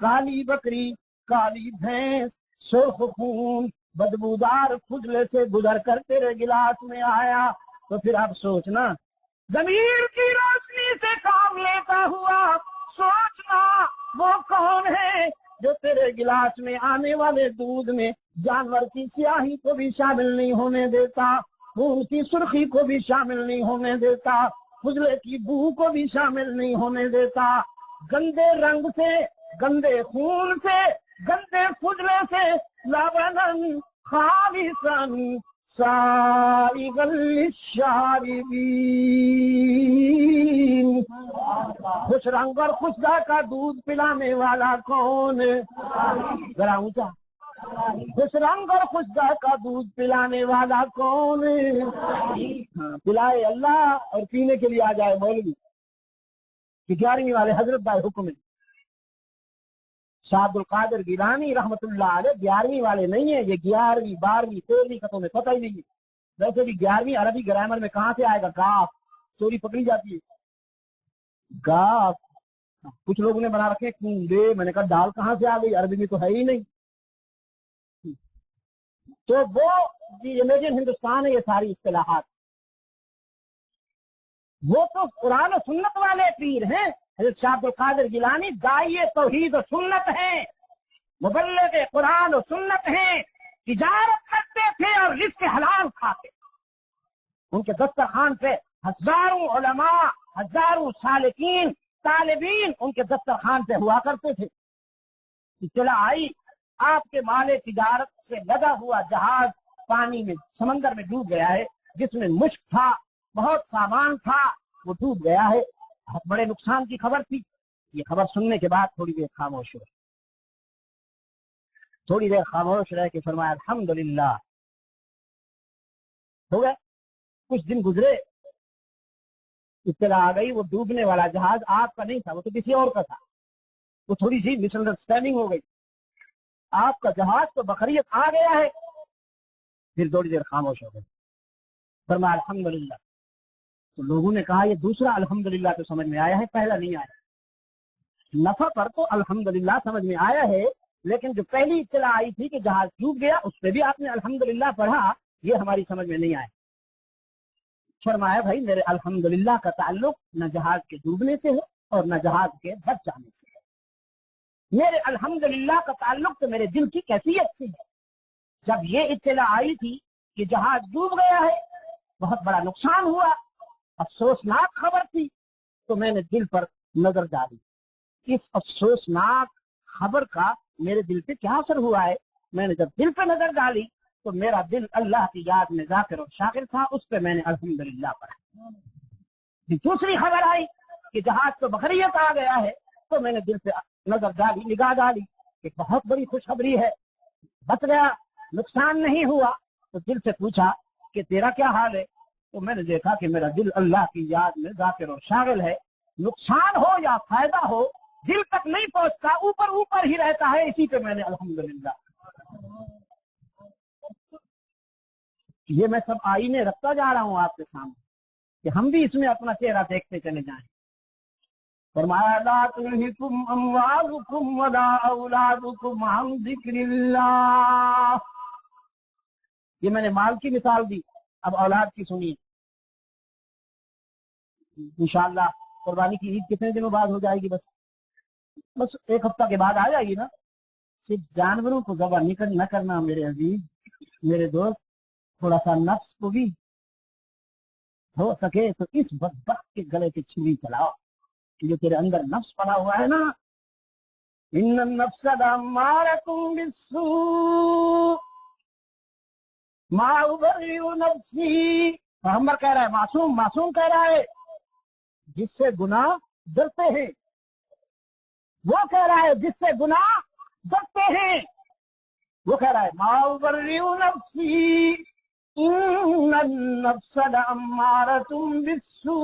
کالی بکری، کالی بھینس، سرخ خون، بدبودار فضلے سے گزر کر تیرے گلاس میں آیا۔ تو پھر اب سوچنا، ضمیر کی روشنی سے کام لیتا ہوا سوچنا وہ کون ہے جو تیرے گلاس میں آنے والے دودھ میں جانور کی سیاہی کو بھی شامل نہیں ہونے دیتا، خون کی سرخی کو بھی شامل نہیں ہونے دیتا، فضلے کی بو کو بھی شامل نہیں ہونے دیتا، گندے رنگ سے، گندے خون سے، گندے فضلے سے، لبناً خالصاً سائغاً للشاربین، خوش رنگ اور خوشدا کا دودھ پلانے والا کون؟ ذرا اونچا، خوش رنگ اور خوشدا کا دودھ پلانے والا کون؟ پلائے اللہ اور پینے کے لیے آ جائے مولوی۔ 11ویں والے حضرت بھائی حکم ہے، شاہ عبد القادر گیلانی رحمت اللہ علیہ 11ویں والے نہیں ہیں، یہ 11ویں 12ویں 13ویں کا تو میں پتہ ہی نہیں ہے۔ ویسے بھی 11ویں عربی گرامر میں کہاں سے آئے گا؟ کاف، چوری پکڑی جاتی ہے گاف، کچھ لوگوں نے بنا رکھے کنڈے، میں نے کہا ڈال کہاں سے آ گئی، عربی میں تو ہے ہی نہیں۔ تو وہ امیجن ہندوستان ہے، یہ ساری اصطلاحات وہ تو قرآن و سنت والے پیر ہیں۔ حضرت شاہ عبد القادر گیلانی داعی توحید و سنت ہیں، مبلغ قرآن و سنت ہیں، تجارت کرتے تھے اور رزق حلال کھاتے۔ ان کے دسترخوان پہ ہزاروں علماء، ہزاروں سالکین، طالبین ان کے دسترخوان پہ ہوا کرتے تھے۔ اطلاع آئی آپ کے مال تجارت سے لگا ہوا جہاز پانی میں، سمندر میں ڈوب گیا ہے، جس میں مشک تھا، بہت سامان تھا، وہ ڈوب گیا ہے۔ بہت بڑے نقصان کی خبر تھی۔ یہ خبر سننے کے بعد تھوڑی دیر خاموش ہوئے۔ थोड़ी देर खामोश रह के फरमाया अल्हम्दुलिल्लाह। हो गए कुछ दिन गुजरे, इत्तला आ गई वो डूबने वाला जहाज आपका नहीं था, वो तो किसी और का था। वो थोड़ी सी मिसअंडरस्टैंडिंग हो गई, आपका जहाज तो बखरियत आ गया है। फिर थोड़ी देर खामोश हो गई, फरमाया अल्हम्दुलिल्लाह। तो लोगों ने कहा ये दूसरा अल्हम्दुलिल्लाह तो समझ में आया है, पहला नहीं आया। नफा पर तो अल्हम्दुलिल्लाह समझ में आया है, लेकिन जो पहली इत्तला आई थी कि जहाज डूब गया, उस पर भी आपने अल्हम्दुलिल्लाह पढ़ा, ये हमारी समझ में नहीं आया। फरमाया भाई मेरे अल्हम्दुलिल्लाह का ताल्लुक न जहाज के डूबने से है और न जहाज के ढक जाने से है। मेरे अल्हम्दुलिल्लाह का ताल्लुक तो मेरे दिल की कैफियत से है। जब ये इत्तला आई थी कि जहाज डूब गया है, बहुत बड़ा नुकसान हुआ, अफसोसनाक खबर थी, तो मैंने दिल पर नजर डाली। इस अफसोसनाक खबर का मेरे दिल पे क्या असर हुआ है? मैंने जब दिल पे नजर डाली तो मेरा दिल अल्लाह की याद में जाकिर और शाकिर था, उस पे मैंने अल्हम्दुलिल्लाह पढ़ा। दूसरी खबर आई कि जहाज तो बखरियत आ गया है, तो मैंने दिल पे नजर डाली, निगाह डाली, एक बहुत बड़ी खुशखबरी है, बच गया, नुकसान नहीं हुआ। तो दिल से पूछा कि तेरा क्या हाल है? तो मैंने देखा कि मेरा दिल अल्लाह की याद में जाकिर और शागिल है। नुकसान हो या फायदा हो, दिल तक नहीं पहुंचता, ऊपर ऊपर ही रहता है। इसी पे मैंने अल्हम्दुलिल्लाह। ये मैं सब आईने रखता जा रहा हूं आपके सामने कि हम भी इसमें अपना चेहरा देखते चले जाएं। फरमाया ला तुल्हिकुम अमवालुकुम वला औलादुकुम अन जिक्रिल्लाह। ये मैंने माल की मिसाल दी, अब औलाद की सुनिए। इंशाअल्लाह कुर्बानी की ईद कितने दिनों बाद हो जाएगी? बस एक हफ्ता के बाद आ जाएगी ना। सिर्फ जानवरों को ज़बह न करना मेरे अजीज, मेरे दोस्त, थोड़ा सा नफ्स को भी हो सके तो इस बदबख्त के गले पे छुरी चलाओ कि जो तेरे अंदर नफ्स पड़ा हुआ है ना, इन्नन नफ्स लअम्मारतुम बिस्सू मा उबर्रिउ नफ्सी। पैगंबर कह रहा है, मासूम कह रहा है, जिससे गुनाह डरते हैं, वो कह रहा है जिससे गुनाह डरते हैं, वो कह रहा है मा उबर्रिउ नफ्सी इन्नन नफ्स लअम्मारतुम बिस्सू।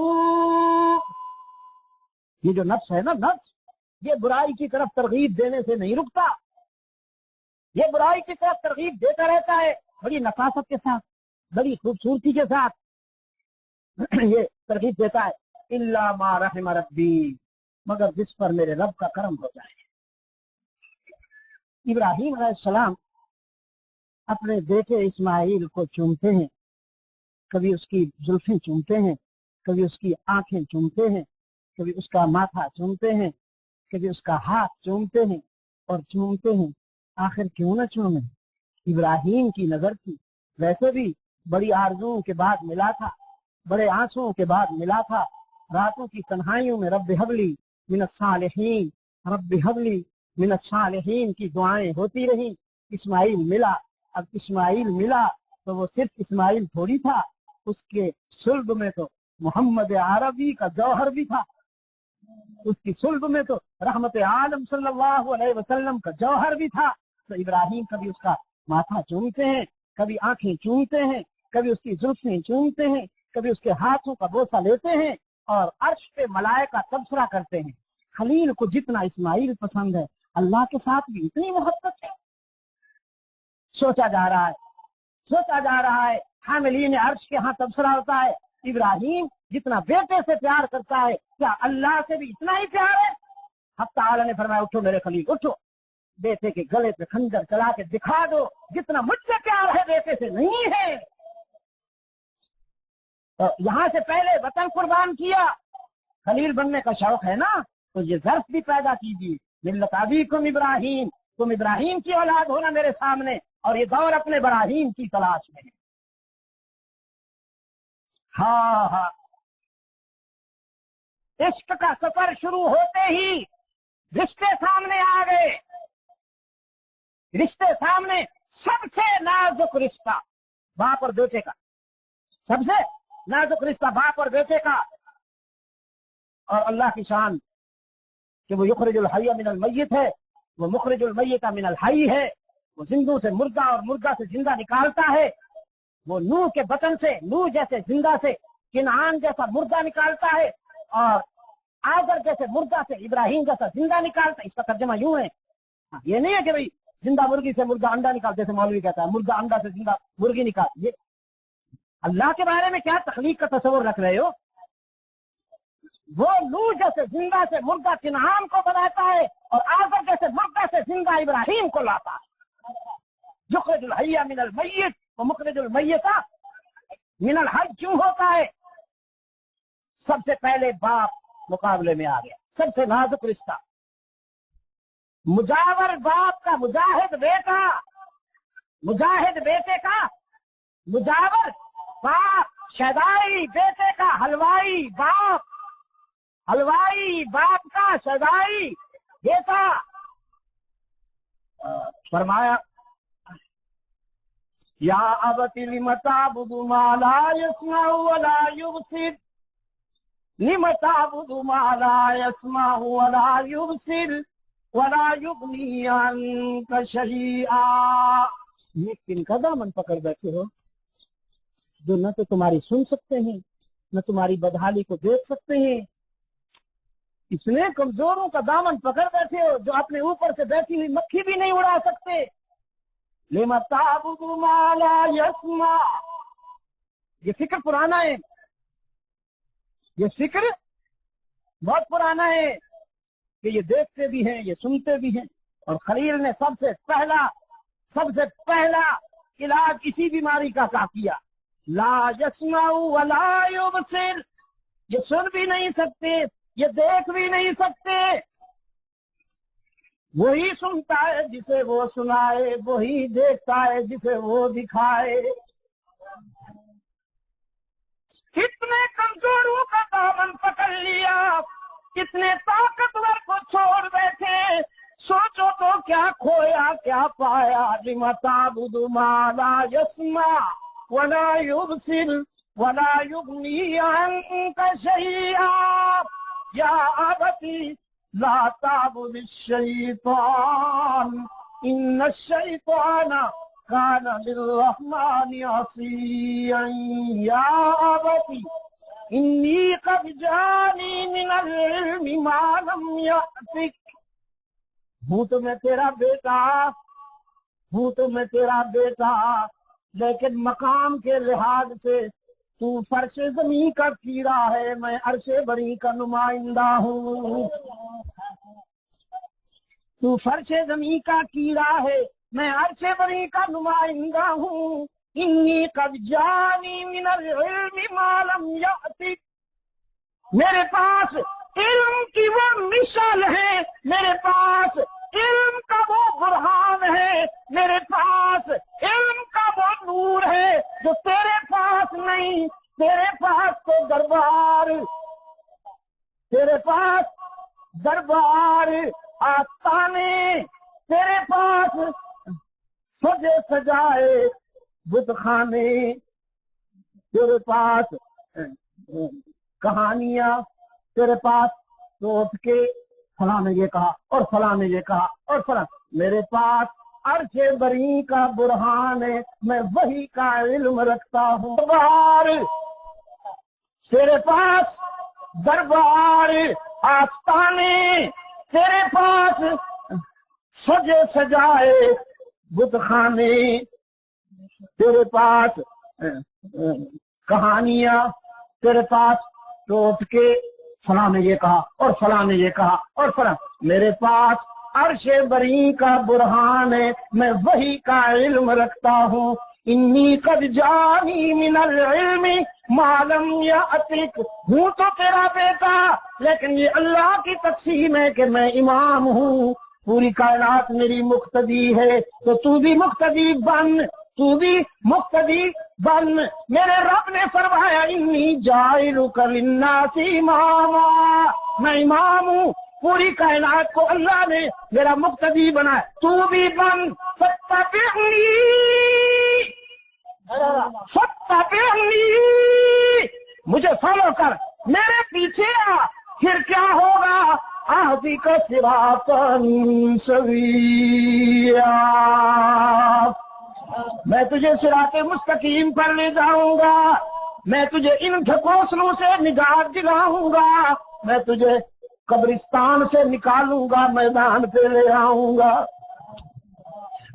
ये जो नफ्स है ना, नफ्स ये बुराई की तरफ तरगीब देने से नहीं रुकता, ये बुराई की तरफ तरगीब देता रहता है, बड़ी नफासत के साथ, बड़ी खूबसूरती के साथ ये तरगीब देता है। इल्ला मा रहिम रब्बी, मगर जिस पर मेरे रब का करम हो जाए। इब्राहीम अलैहिस्सलाम अपने बेटे इस्माइल को चूमते हैं, कभी उसकी जुल्फें चूमते हैं, कभी उसकी आंखें चूमते हैं, कभी उसका माथा चूमते हैं, कभी उसका हाथ चूमते हैं और चूमते हैं। आखिर क्यों न चूमे? इब्राहीम की नजर थी। वैसे भी बड़ी आरज़ुओं के बाद मिला था, बड़े आंसुओं के बाद मिला था। रातों की तन्हाइयों में rabbi humbly minus सालिहीन, rabbi humbly minus सालिहीन की दुआएं होती रही। इस्माइल मिला। अब इस्माइल मिला तो वो सिर्फ इस्माइल थोड़ी था, उसके सुल्ब में तो मोहम्मद अरबी का जौहर भी था, उसकी सुल्ब में तो रहमत आलम सल्लल्लाहु अलैहि वसल्लम का जौहर भी था। तो इब्राहीम कभी उसका माथा चूमते हैं, कभी आंखें चूमते हैं, कभी उसकी जुल्फें चूमते हैं, कभी उसके हाथों का बोसा लेते हैं और अर्श पे मलाइका तबसरा करते हैं। खलील को जितना इस्माइल पसंद है, अल्लाह के साथ भी इतनी मोहब्बत है। सोचा जा रहा है हामिलीन अर्श के यहाँ तबसरा होता है, इब्राहीम जितना बेटे से प्यार करता है, क्या अल्लाह से भी इतना ही प्यार है? हक तआला ने फरमाया उठो मेरे खलील, उठो, बेटे के गले पे खंजर चला के दिखा दो, जितना मुझसे प्यार है बेटे से नहीं है। तो यहाँ से पहले वतन कुर्बान किया, खलील बनने का शौक है ना, तो ये ज़र्फ भी पैदा कीजिए, मिल्लत अबीकुम इब्राहीम, तुम इब्राहीम की औलाद हो ना मेरे सामने, और ये दौर अपने इब्राहीम की तलाश में है। हाँ, इश्क का सफर शुरू होते ही रिश्ते सामने आ गए। रिश्ते सामने, सबसे नाजुक रिश्ता बाप और बेटे का, सबसे नाजुक रिश्ता बाप और बेटे का। और अल्लाह की शान कि वो युखरिजुल हय्य मिनल मय्यित है, वो मुखरिजुल मय्यित मिनल हय्य है। وہ زندوں سے مردہ اور مردہ سے زندہ نکالتا ہے، وہ نوح کے بطن سے، نوح جیسے زندہ سے کنعان جیسا مردہ نکالتا ہے، اور آزر جیسے مردہ سے ابراہیم جیسا زندہ نکالتا ہے۔ اس کا ترجمہ یوں ہے، یہ نہیں ہے کہ بھئی زندہ مرغی سے مردہ انڈا نکال، جیسے مولوی کہتا ہے مردہ انڈا سے زندہ مرغی نکال۔ یہ اللہ کے بارے میں کیا تخلیق کا تصور رکھ رہے ہو؟ وہ نوح جیسے زندہ سے مردہ کنعان کو بناتا ہے، اور آزر جیسے مردہ سے زندہ ابراہیم کو لاتا ہے۔ یخرج الحی من المیت ومخرج المیت من الحی کیوں ہوتا ہے؟ سب سے پہلے باپ مقابلے میں آ گیا، سب سے نازک رشتہ، مجاور باپ کا مجاہد بیٹا، مجاہد بیٹے کا مجاور باپ، شیدائی بیٹے کا حلوائی باپ، حلوائی باپ کا شیدائی بیٹا۔ فرمایا یا ابت لم تعبد ما لا يسمع ولا يبصر، لم تعبد ما لا يسمع ولا يبصر ولا يغني عنك شيئا۔ یہ کن کا دامن پکڑ بیٹھے ہو جو نہ تو تمہاری سن سکتے ہیں نہ تمہاری بدحالی کو دیکھ سکتے ہیں؟ اتنے کمزوروں کا دامن پکڑ بیٹھے ہو جو اپنے اوپر سے بیٹھی ہوئی مکھی بھی نہیں اڑا سکتے۔ لِمَ تَعْبُدُ مَا لَا يَسْمَعُ، یہ فکر پرانا ہے، یہ فکر بہت پرانا ہے کہ یہ دیکھتے بھی ہیں، یہ سنتے بھی ہیں، اور خلیل نے سب سے پہلا علاج اسی بیماری کا کیا، لا يسمع ولا يبصر، یہ سن بھی نہیں سکتے، یہ دیکھ بھی نہیں سکتے۔ وہی سنتا ہے جسے وہ سنائے، وہی دیکھتا ہے جسے وہ دکھائے۔ کتنے کمزوروں کا دامن پکڑ لیا، کتنے طاقتور کو چھوڑ بیٹھے۔ سوچو تو کیا کھویا کیا پایا۔ لِمَ تَعْبُدُ مَا لَا يَسْمَعُ وَلَا يُبْصِرُ وَلَا يُغْنِي عَنكَ شَيْئًا یا ابتی لا تعبد الشیطان ان الشیطان کان للرحمن عصیا یا ابتی انی قد جانی من العلم ما لم یأتک، ہوں تو میں تیرا بیٹا، لیکن مقام کے لحاظ سے تو فرش زمین کا کیڑا ہے، میں عرش بری کا نمائندہ ہوں۔ تو فرش زمین کا کیڑا ہے، میں عرش بری کا نمائندہ ہوں۔ انی قد جانی من العلم ما لم یأتک، میرے پاس علم کی وہ مثال ہے، میرے پاس علم کا وہ برہان ہے، میرے پاس علم کا وہ نور ہے جو تیرے پاس نہیں۔ تیرے پاس تو دربار آستانے، تیرے پاس سجے سجائے بت خانے، تیرے پاس کہانیاں، تیرے پاس سوچ کے فلاں نے یہ کہا اور فلاں نے یہ کہا اور فلاں۔ میرے پاس عرش بری کا برہان ہے، میں وہی کا علم رکھتا ہوں۔ تیرے پاس دربار آستانے، تیرے پاس سجے سجائے بت خانے، تیرے پاس کہانیاں، تیرے پاس سوچ کے فلاں نے یہ کہا اور فلاں نے یہ کہا اور فلاں۔ میرے پاس عرش بری کا برہان ہے، میں وہی کا علم رکھتا ہوں۔ انی قد جانی من العلم ما لم یأتک، ہوں تو تیرا بیٹا، لیکن یہ اللہ کی تقسیم ہے کہ میں امام ہوں، پوری کائنات میری مقتدی ہے، تو تو بھی مقتدی بن، تو بھی مقتدی بن۔ میرے رب نے فرمایا انی جاعلک للناس اماما، میں امام ہوں، پوری کائنات کو اللہ نے میرا مقتدی بنایا، تو بھی بن۔ فاتبعنی مجھے فالو کر، میرے پیچھے آ، پھر کیا ہوگا؟ अहदिक सिरातन सविया, मैं तुझे सिराते मुस्तकीम पर ले जाऊंगा, मैं तुझे इन ढकोसलों से निजात दिलाऊंगा, मैं तुझे कब्रिस्तान से निकालूंगा, मैदान पे ले आऊंगा,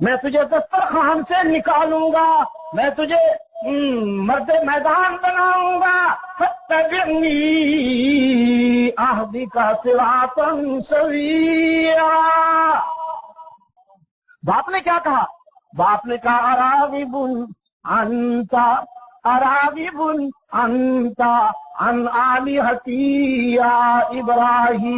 मैं तुझे दस्तरखान से निकालूंगा, मैं तुझे मर्द मैदान बनाऊंगा, फत्तबिनी अहदिका सिरातन सविया। बाप ने क्या कहा? बाप ने कहा अरागिबुन अंता, अरागिबुन अंता अन आलिहती या इब्राहिम।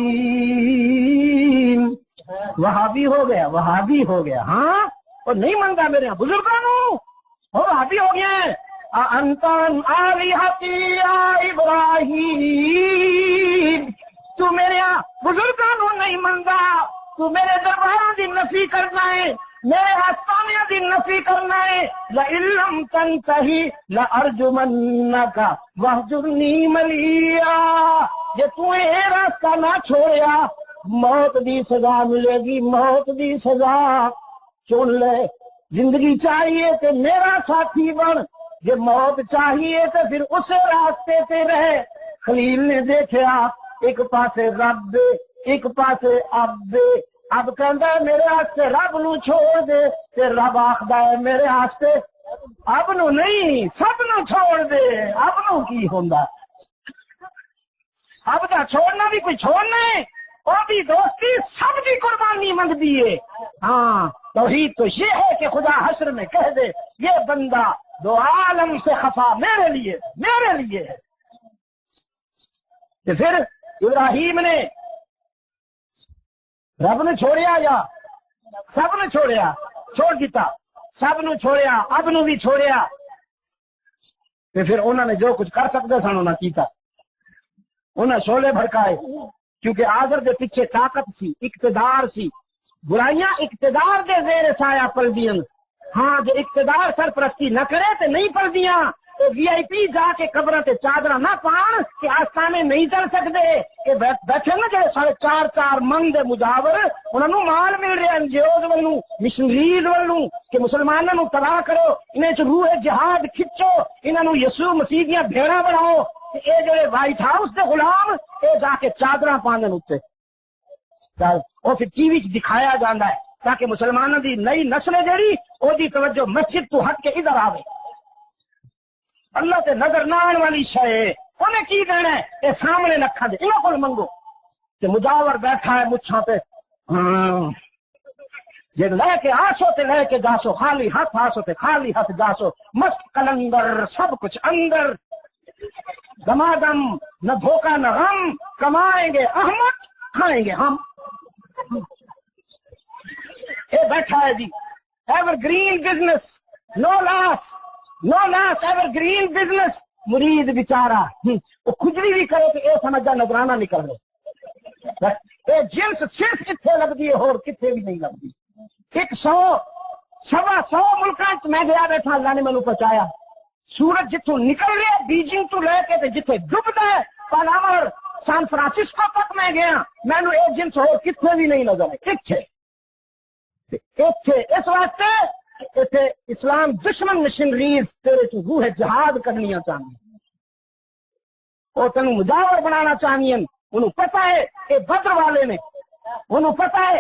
वहाबी हो गया, वहाबी हो गया। हाँ, और नहीं मानता मेरे यहाँ बुजुर्गों, वहाबी हो गया। अंतन आलिहती या इब्राहिम, तू मेरे यहाँ बुजुर्गों नहीं मानता, तू मेरे दरबारों की नफी करना है, मेरे आस्थानिया की नफी करना है। लइल्लम तंतही लअरजुमन्नका वहजुरनी मलिया, जे तू ये रास्ता ना छोड़िया मौत दी सजा मिलेगी, मौत दी सजा। चुन ले, जिंदगी चाहिए तो मेरा साथी बन, जे मौत चाहिए तो फिर उसे रास्ते पे रहे। खलील ने देखा एक पासे रब, एक पासे अब्बे, अब कहता मेरे वास्ते रब नू छोड़ दे, ते रब आखदा है मेरे वास्ते अब नू नहीं, सब नू छोड़ दे। अब नू की होंदा, अब दा छोड़ना भी कोई छोड़ना है, और भी दोस्ती सब की कुर्बानी मंगदी है। हाँ, तौहीद तो ये है कि खुदा हश्र में कह दे ये बंदा दो आलम से खफा मेरे लिए, मेरे लिए है। तो फिर इब्राहिम ने, रब ने छोड़िया या सब ने छोड़िया? छोड़ दिता, सब ने छोड़िया, अब नू भी छोड़िया। तो फिर उन्होंने जो कुछ कर सकते सन उन्हें कीता, उन्हें शोले भड़काए, क्योंकि आदर के पीछे ताकत सी, इक्तदार सी। बुराइयां इक्तदार के जेर साया पलदियां। हाँ, जो इक्तदार सरपरस्ती न करे तो नहीं पलदियां। तो वीआईपी जाके कब्र ते चादरा ना पान कि आस्थाने नहीं चल सकते, कि बैठे ना जो 4.5 मन दे मुजावर, उन्होंने माल मिल रहा एनजीओज वालू, मिशनरीज वालू, कि मुसलमानों को तबाह करो, इन्हें रूह जिहाद खिंचो, इन्होंने यसू मसीह दियां भेड़ा बनाओ। ये जो व्हाइट हाउस के गुलाम ये जाके चादरा पाने उत्ते, और फिर टीवी च दिखाया जाता है ताकि मुसलमानों की नई नस्ल जी ओदी तवज्जो मस्जिद तो हट के इधर आवे। अल्लाह ते नजर ना आने वाली शय उन्हें की देना है, ये सामने रखा दे, इन्हों को मंगो। ते मुजावर बैठा है मुछा पे, जे लेके आसो ते लेके जासो, खाली हाथ आसो ते खाली हाथ जासो, मस्त कलंदर सब कुछ अंदर, दमादम न धोखा न गम, कमाएंगे अहमद खाएंगे हम। ये बैठा है जी, evergreen business, no loss, no loss, evergreen business. मुरीद बेचारा वो खुजली भी करे तो ये समझा नजराना निकल रहे, ये जिन्स सिर्फ कितने लगती है और कितने भी नहीं लगती। 100-125 मुल्क मैं गया बैठा, अल्लाह ने मैनू पहुंचाया। सूरज जिथों निकल रहा है बीजिंग तो लेके ते जिथे डुबदा है पनामा सैन फ्रांसिस्को तक मैं गया, मैनू ये जिन्स और कितने भी नहीं नजर आए। इस वास्ते इतने इस्लाम दुश्मन मशीनरीज तेरे च रूह जिहाद करनी चाहिए, और तेन मुजावर बनाना चाहिए। उन्होंने पता है ये बद्र वाले ने, उन्होंने पता है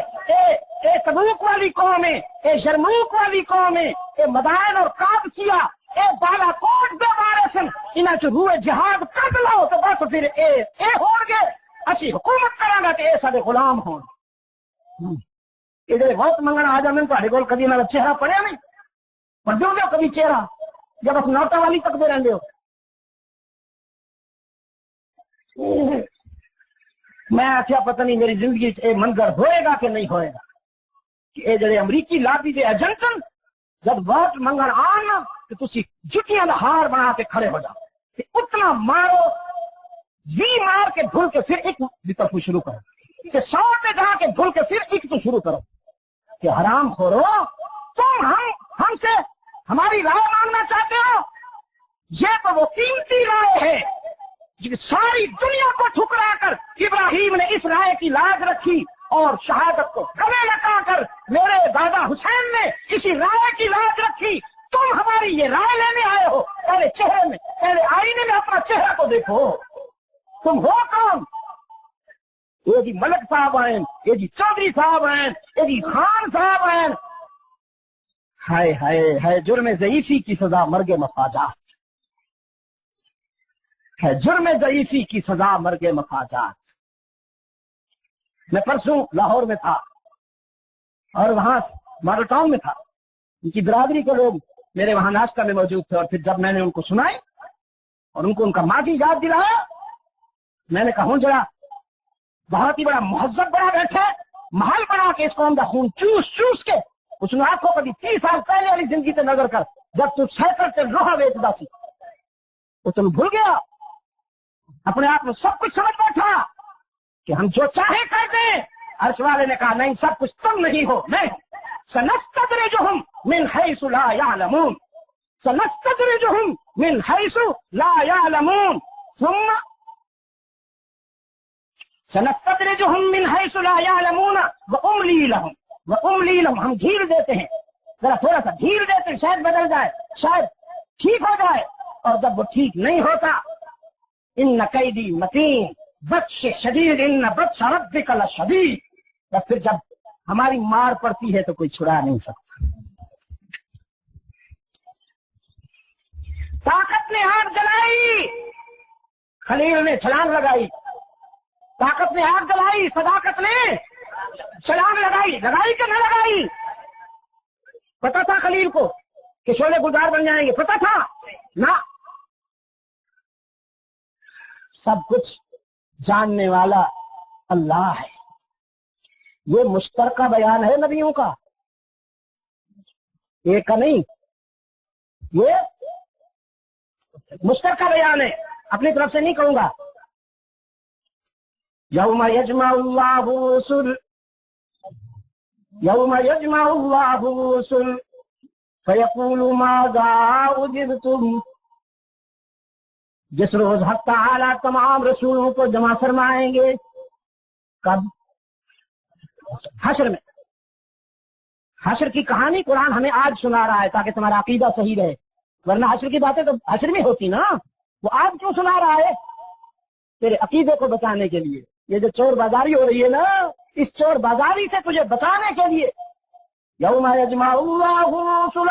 ये तबूक वाली कौम है, ये शर्मूक वाली कौम है, ये मदायन और कादसिया, ये बालाकोट दे मारे सन, इन्हां च रूह जिहाद कद लो तो बस फिर ये होणगे, असी हुकूमत करांगा ते ये साडे गुलाम होण। ये जो वोट मंगण आ जाते तुहाडे कोल कदी इन्हां दा चेहरा पढ़िया नहीं, पढ़दे हो कभी चेहरा, या बस नोटा वाली तकदे रहिंदे हो? मैं आख्या पता नहीं मेरी जिंदगी च मंजर होएगा कि नहीं होएगा, कि ये जो अमरीकी लाबी के एजेंट जब वोट मंगण आन तो तुसी जुटियां दा हार बना के खड़े हो जाओ, उतना मारो, 20 मार के भूल के फिर एक तरफ शुरू करो, कि 100 पे जाके भूल के फिर एक तो शुरू करो, कि हराम खोरो तुम हमसे हमारी राय मांगना चाहते हो, ये तो वो कीमती राय है सारी दुनिया को ठुकरा कर इब्राहिम ने इस राय की लाज रखी और शहादत को गले लगाकर मेरे दादा हुसैन ने इसी राय की लाज रखी। तुम हमारी ये राय लेने आए हो, पहले चेहरे में, पहले आईने में अपना चेहरा को देखो, तुम हो कौन? ये जी मलक साहब हैं, ये जी चौधरी साहब हैं, ये जी खान साहब हैं। हाय हाय हाय, जुर्म ज़ईफ़ी की सजा मर्गे मफाजात है, जुर्म ज़ईफ़ी की सजा मर्गे मफाजात। मैं परसों लाहौर में था और वहां मॉडल टाउन में था, उनकी बिरादरी के लोग मेरे वहां नाश्ता में मौजूद थे। और फिर जब मैंने उनको सुनाई और उनको उनका माजी याद दिलाया, मैंने कहा जरा बहुत ही बड़ा मुहज्जब बड़ा बैठा, महल बना के इस कौम का खून चूस चूस के उसने आंखों कभी 30 साल पहले वाली जिंदगी से नजर कर, जब तू साइकिल से लोहा बेचदा सी, वो तुम भूल गया, अपने आप में सब कुछ समझ बैठा कि हम जो चाहे कर दें। अर्श वाले ने कहा नहीं, सब कुछ तुम नहीं हो, मैं हूं। सनस्तदरिजुहुम मिन हैसु ला यअलमून, सनस्तदरिजुहुम मिन हैसु ला यअलमून, सुम्मा सनस्तदरिजुहुम मिन हैसु ला यअलमून व उमली लहुम, हम ढील देते हैं, जरा थोड़ा सा ढील देते हैं, शायद बदल जाए, शायद ठीक हो जाए। और जब वो ठीक नहीं होता, इन्न कैदी मतीन बत्श शदीद इन्न बत्श रब्बिका लशदीद, तो फिर जब हमारी मार पड़ती है तो कोई छुड़ा नहीं सकता। ताकत ने आग जलाई, खलील ने छलांग लगाई, ताकत ने आग जलाई, सदाकत ने छलांग लगाई, लगाई कि न लगाई? पता था खलील को कि शोले गुलजार बन जाएंगे, पता था ना? सब कुछ जानने वाला अल्लाह है। ये मुश्तरका बयान है नबियों का, एक का नहीं, ये मुश्तरका बयान है, अपनी तरफ से नहीं कहूंगा। यौम यजमाउल्लाहु रुसुल फयक़ूलु माज़ा उजिबतुम, जिस रोज हक़ तआला तमाम रसूलों को जमा फरमाएंगे। कब? हश्र में। हश्र की कहानी कुरान हमें आज सुना रहा है ताकि तुम्हारा अकीदा सही रहे, वरना हश्र की बातें तो हश्र में होती ना। वो आज क्यों सुना रहा है? तेरे अकीदे को बचाने के लिए। ये जो चोर बाजारी हो रही है ना, इस चोर बाजारी से तुझे बचाने के लिए। यौम यजमाउल्लाहु रुसुल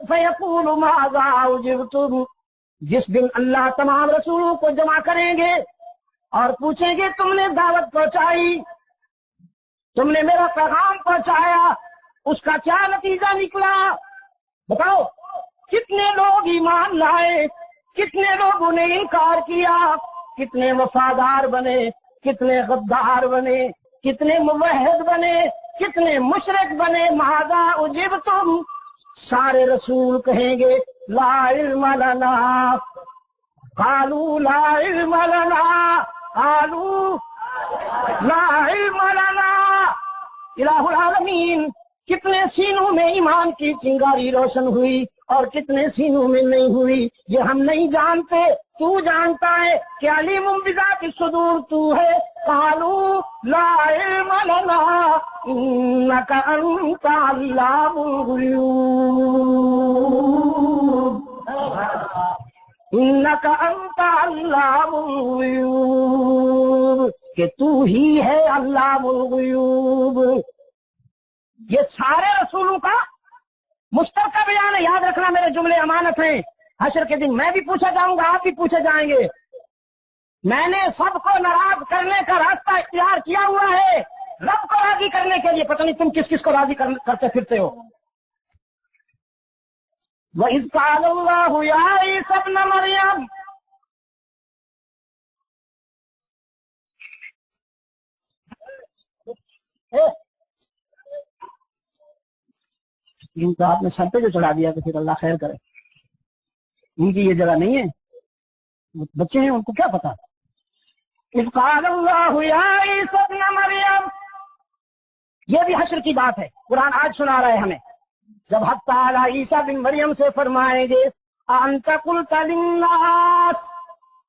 फयक़ूलु माज़ा उजिबतुम, जिस दिन अल्लाह तमाम रसूलों को जमा करेंगे और पूछेंगे तुमने दावत पहुंचाई, तुमने मेरा पैगाम पहुंचाया, उसका क्या नतीजा निकला? बताओ, कितने लोग ईमान लाए, कितने लोगों ने इनकार किया, कितने वफादार बने, कितने गद्दार बने, कितने मुवहिद बने, कितने मुशरिक बने। माज़ा उजिबतुम, सारे रसूल कहेंगे ला इल्म लना, कालू ला इल्म लना, कालू ला इल्म लना इलाहुल आलमीन। कितने सीनों में ईमान की चिंगारी रोशन हुई और कितने सीनों में नहीं हुई, ये हम नहीं जानते, तू जानता है कि अलीमुम बिज़ाति सुदूर तू है। कालू ला इल्म लना इन्नका अंता अल्लामुल गुयूब, इन्नका अंता अल्लामुल गुयूब, कि तू ही है अल्लामुल गुयूब। ये सारे रसूलों का मुश्तरका बयान है। याद रखना, मेरे जुमले अमानत हैं। हश्र के दिन मैं भी पूछा जाऊंगा, आप भी पूछे जाएंगे। मैंने सबको नाराज करने का रास्ता इख्तियार किया हुआ है, रब को राजी करने के लिए। पता नहीं तुम किस किस को राजी करते फिरते हो। व इज़ क़ालल्लाहु या ईसा इब्न मरियम, इनको आपने सर पे जो चढ़ा दिया तो फिर अल्लाह खैर करे। उनकी ये जगह नहीं है, बच्चे हैं, उनको क्या पता। इज़ क़ालल्लाहु या ईसा इब्न मरियम, ये भी हश्र की बात है, कुरान आज सुना रहा है हमें। जब हक़ तआला ईसा बिन मरियम से फरमाएंगे अंत कुल्त लिन्नास,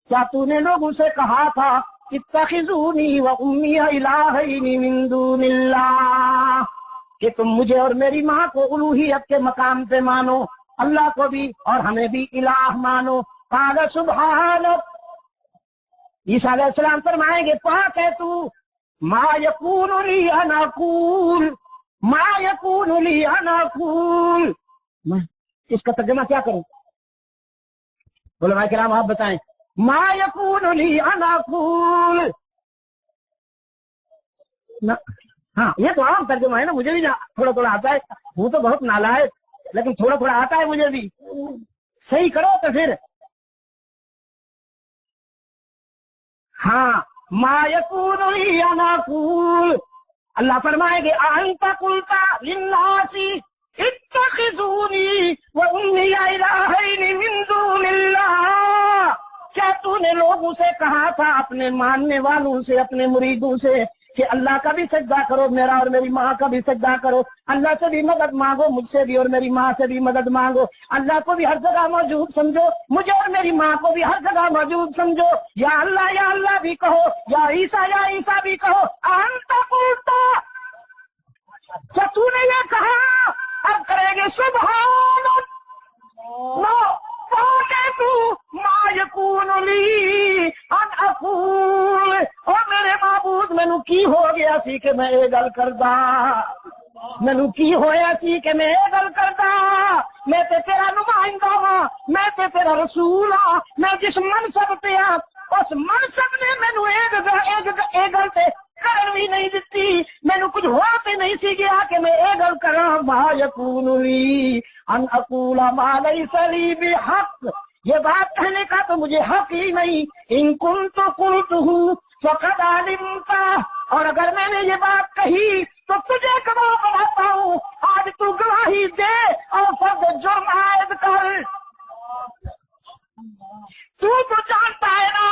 کیا تو نے لوگوں سے کہا تھا اتخذونی و امی الہین من دون اللہ کہ تم مجھے اور میری ماں کو الوہیت کے مقام پہ مانو، اللہ کو بھی اور ہمیں بھی الہ مانو۔ قال سبحانک، عیسیٰ علیہ السلام فرمائیں گے پاک ہے تو، ما یکون لی ان اقول، ما یکون لی ان اقول، میں اس کا ترجمہ کیا کروں؟ علماء کرام آپ بتائیں۔ ما یکون لی ان اقول، ہاں یہ تو عام ترجمہ ہے نا، مجھے بھی تھوڑا تھوڑا آتا ہے، وہ تو بہت نالائق لیکن تھوڑا تھوڑا آتا ہے مجھے بھی، صحیح کرو تو پھر۔ ہاں ما یکون لی ان اقول، اللہ فرمائے گے انت قلت للناس اتخذونی و امی الہین من دون اللہ، کیا تو نے لوگوں سے کہا تھا، اپنے ماننے والوں سے، اپنے مریدوں سے کہ اللہ کا بھی سجدہ کرو، میرا اور میری ماں کا بھی سجدہ کرو، اللہ سے بھی مدد مانگو، مجھ سے بھی اور میری ماں سے بھی مدد مانگو، اللہ کو بھی ہر جگہ موجود سمجھو، مجھے اور میری ماں کو بھی ہر جگہ موجود سمجھو، یا اللہ بھی کہو، یا عیسیٰ بھی کہو، انت قلت، کیا تو نے یہ کہا؟ اب کریں گے سبحانک، پاک ہے تو، ما یکون لی ان اقول، اور میرے معبود مینوں کی ہو گیا سی کہ میں یہ گل کردا، مینوں کی ہویا سی کہ میں یہ گل کردا، میں تے تیرا نمائندہ ہاں، میں تے تیرا رسول ہاں، میں جس منصب تے ہاں اس منصب نے مینوں یہ گل تے کرن بھی نہیں دتی، مینوں کچھ ہو تے نہیں سی گیا کہ میں یہ گل کراں، ما یکون لی ان اقول ما لیس لی بحق، یہ بات کہنے کا تو مجھے حق ہی نہیں، ان کنت قلتہ فقد علمت، اور اگر میں نے یہ بات کہی تو تجھے گواہ بناتا ہوں، آج تو گواہی دے اور فرد جرم عائد کر، تو جانتا ہے نا،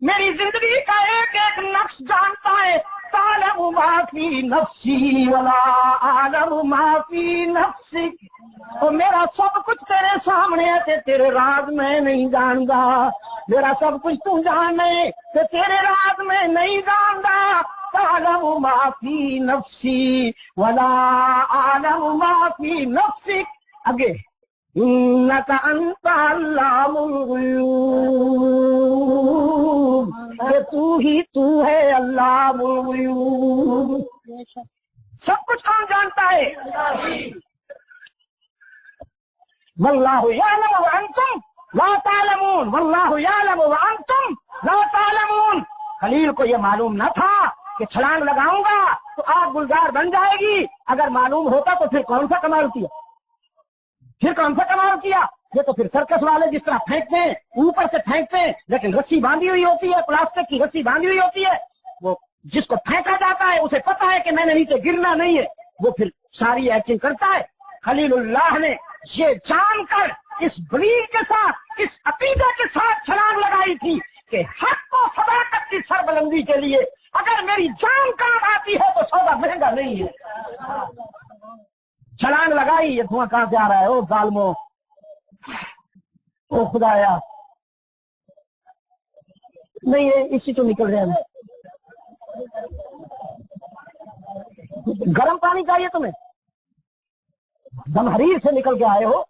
میری زندگی کا ایک ایک نقش جانتا ہے، تعلم ما فی نفسی ولا اعلم ما فی نفسک، اور میرا سب کچھ تیرے سامنے ہے تے تیرے راز میں نہیں جاندا، میرا سب کچھ تو جانے تے تیرے راز میں نہیں جاندا، تعلم ما فی نفسی ولا اعلم ما فی نفسک، آگے انک انت علام الغیوب، کہ تو ہے علام الغیوب، سب کچھ کون جانتا ہے؟ واللہ یعلم وانتم لا تعلمون، واللہ یعلم وانتم لا تعلمون، خلیل کو یہ معلوم نہ تھا کہ چھلانگ لگاؤں گا تو آگ گلزار بن جائے گی، اگر معلوم ہوتا تو پھر کون سا کمال کیا، پھر کون سا کمال کیا، یہ تو پھر سرکس والے جس طرح پھینکتے ہیں اوپر سے پھینکتے ہیں، لیکن رسی باندھی ہوئی ہوتی ہے، پلاسٹک کی رسی باندھی ہوئی ہوتی ہے، وہ جس کو پھینکا جاتا ہے اسے پتا ہے کہ میں نے نیچے گرنا نہیں ہے، وہ پھر ساری ایکٹنگ کرتا ہے۔ خلیل اللہ نے یہ جان کر اس بلیگ کے ساتھ، اس عقیدے کے ساتھ چھلانگ لگائی تھی کہ حق کو صداقت کی سربلندی کے لیے اگر میری جان کام آتی ہے تو سودا مہنگا نہیں ہے، چھلانگ لگائی۔ یہ دھواں کہاں سے آ رہا ہے؟ او ظالمو، او خدایا، نہیں ہے اسی تو نکل رہے ہیں۔ گرم پانی چاہیے تمہیں؟ زمہریر سے نکل کے آئے ہو،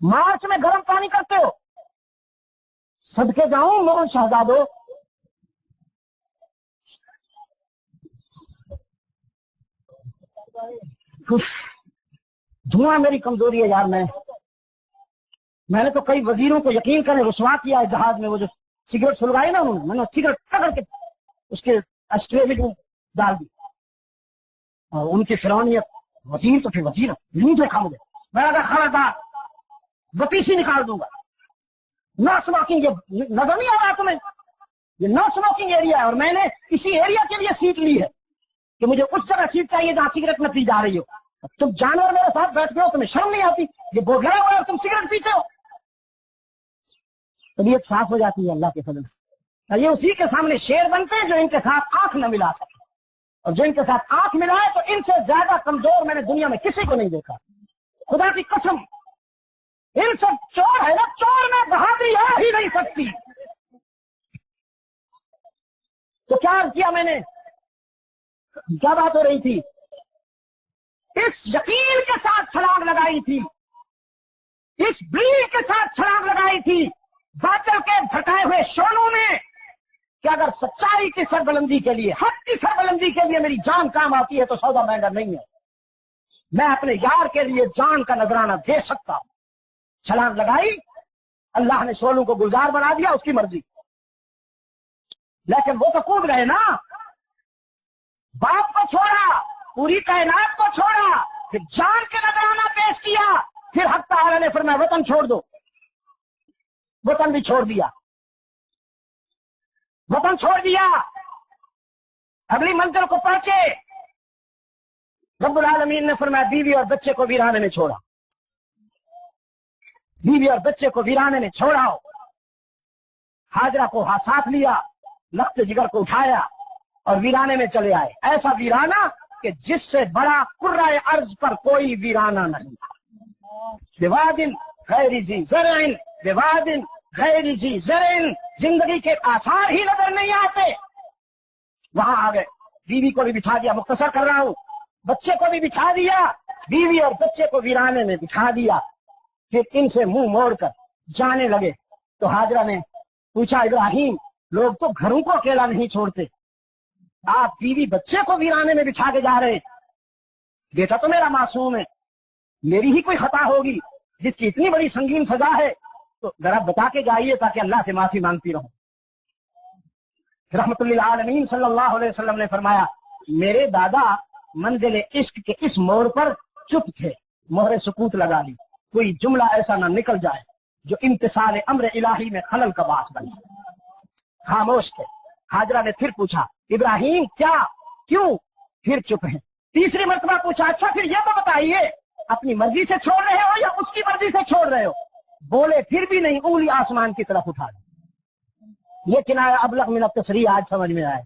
مارچ میں گرم پانی کرتے ہو، صدقے جاؤں مون شہزادو، دھواں میری کمزوری ہے یار، میں نے تو کئی وزیروں کو یقین کریں رسوا کیا ہے جہاز میں، وہ جو سگریٹ سلگائی نا انہوں نے، میں نے سگریٹ پکڑ کے اس کے اسٹرے میں ڈال دی، اور ان کی فرعونیت، وزیر تو پھر وزیر نہیں دیکھا مجھے، میں اگر خبردار بپیسی نکال دوں گا۔ نو اسموکنگ، یہ نظر نہیں آ رہا تمہیں؟ یہ نو اسموکنگ ایریا ہے، اور میں نے اسی ایریا کے لیے سیٹ لی ہے کہ مجھے اس جگہ سیٹ چاہیے جہاں سگریٹ نہ پی جا رہی ہو۔ تم جانور میرے ساتھ بیٹھ گئے ہو، تمہیں شرم نہیں آتی؟ یہ بورڈ لگا ہوا ہے اور تم سگریٹ پیتے ہو۔ طبیعت صاف ہو جاتی ہے اللہ کے فضل سے۔ یہ اسی کے سامنے شیر بنتے ہیں جو ان کے ساتھ آنکھ نہ ملا سکے، اور جو ان کے ساتھ آنکھ ملائے تو ان سے زیادہ کمزور میں نے دنیا میں کسی کو نہیں دیکھا، خدا کی قسم۔ ان सब चोर है ना, चोर में बहादुरी आ ही नहीं सकती। तो क्या अर्ज किया मैंने, क्या बात हो रही थी, इस यकीन के साथ छलांग लगाई थी, इस ब्रीड के साथ छलांग लगाई थी बादल के भटकाए हुए शोलों में कि अगर सच्चाई की सरबुलंदी के लिए, हक की सरबुलंदी के लिए मेरी जान काम आती है तो सौदा महंगा नहीं है। मैं अपने यार के लिए जान का नजराना दे सकता हूं। छलांग लगाई, अल्लाह ने शोलों को गुलजार बना दिया, उसकी मर्जी। लेकिन वो तो कूद गए ना, बाप को छोड़ा, पूरी कायनात को छोड़ा, फिर जान के नजराना पेश किया, फिर हक तआला ने फरमाया वतन छोड़ दो, वतन भी छोड़ दिया, वतन छोड़ दिया, अगली मंजिल को पहुंचे। रब्बुल आलमीन ने फरमाया बीवी और बच्चे को वीराने में छोड़ा, बीवी और बच्चे को वीराने में छोड़ाओ। हाजरा को हाथ साथ लिया, लख्त जिगर को उठाया और वीराने में चले आए। ऐसा वीराना कि जिससे बड़ा कुर्राए अर्ज पर कोई वीराना नहीं। बेवादिन गैर ज़ी ज़रइन, बेवादिन गैर ज़ी ज़रइन, जिंदगी के आसार ही नजर नहीं आते। वहां आ गए, बीवी को भी बिठा दिया, मुख्तसर कर रहा हूं, बच्चे को भी बिठा दिया, बीवी और बच्चे को वीराने में बिठा दिया। फिर इनसे मुंह मोड़कर जाने लगे तो हाजरा ने पूछा, इब्राहिम लोग तो घरों को अकेला नहीं छोड़ते, आप बीवी बच्चे को वीराने में बिठा के जा रहे। बेटा तो मेरा मासूम है, मेरी ही कोई खता होगी जिसकी इतनी बड़ी संगीन सजा है, तो जरा बता के जाइए ताकि अल्लाह से माफी मांगती रहूं। रहमतुल्लिल आलमीन सल्लल्लाहु अलैहि वसल्लम ने फरमाया, मेरे दादा मंजिल इश्क के इस मोड़ पर चुप थे, मोहरे सुकूत लगा ली, कोई जुमला ऐसा ना निकल जाए जो इम्तिसाल अम्र इलाही में खलल का बास बने। खामोश थे। हाजरा ने फिर पूछा, इब्राहिम क्या, क्यों? फिर चुप हैं। तीसरी मर्तबा पूछा, अच्छा फिर ये तो बताइए, अपनी मर्जी से छोड़ रहे हो या उसकी मर्जी से छोड़ रहे हो? बोले फिर भी नहीं, उंगली आसमान की तरफ उठा दी। ये किनारा अबलग मिन तसरीह आज समझ में आए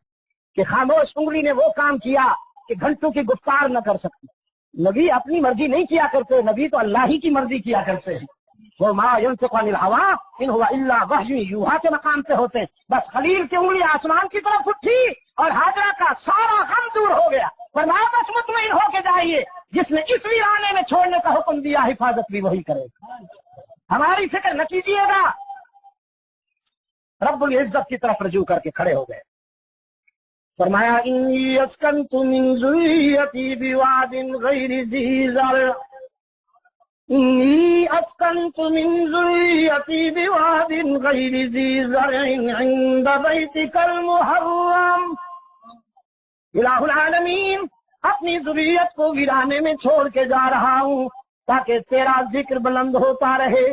कि खामोश उंगली ने वो काम किया कि घंटों की गुफ्तार न कर सकती। नबी अपनी मर्जी नहीं किया करते, नबी तो अल्लाह ही की मर्जी किया करते हैं। वो मा यंतिकु अनिल हवा इन हुवा इल्ला वह्युन यूहा के मकाम पे होते हैं। बस खलील की उंगली आसमान की तरफ उठी और हाजरा का सारा गम दूर हो गया। फरमाया बस मुतमईन होके जाइए, जिसने इस वीराने में छोड़ने का हुक्म दिया हिफाजत भी वही करेगा, हमारी फिक्र न कीजिएगा। रब्बुल इज्जत की तरफ रजू करके खड़े हो गए। फरमाया, इन्नी अस्कन्तु मिन ज़ुर्रिय्यती बिवादिन गैरि ज़ी ज़र, इन्नी अस्कन्तु मिन ज़ुर्रिय्यती बिवादिन गैरि ज़ी ज़रइन इंद बैतिकल मुहर्रम। इलाहुल आलमीन, अपनी ज़ुर्रियत को वीराने में छोड़ के जा रहा हूं ताकि तेरा जिक्र बुलंद होता रहे,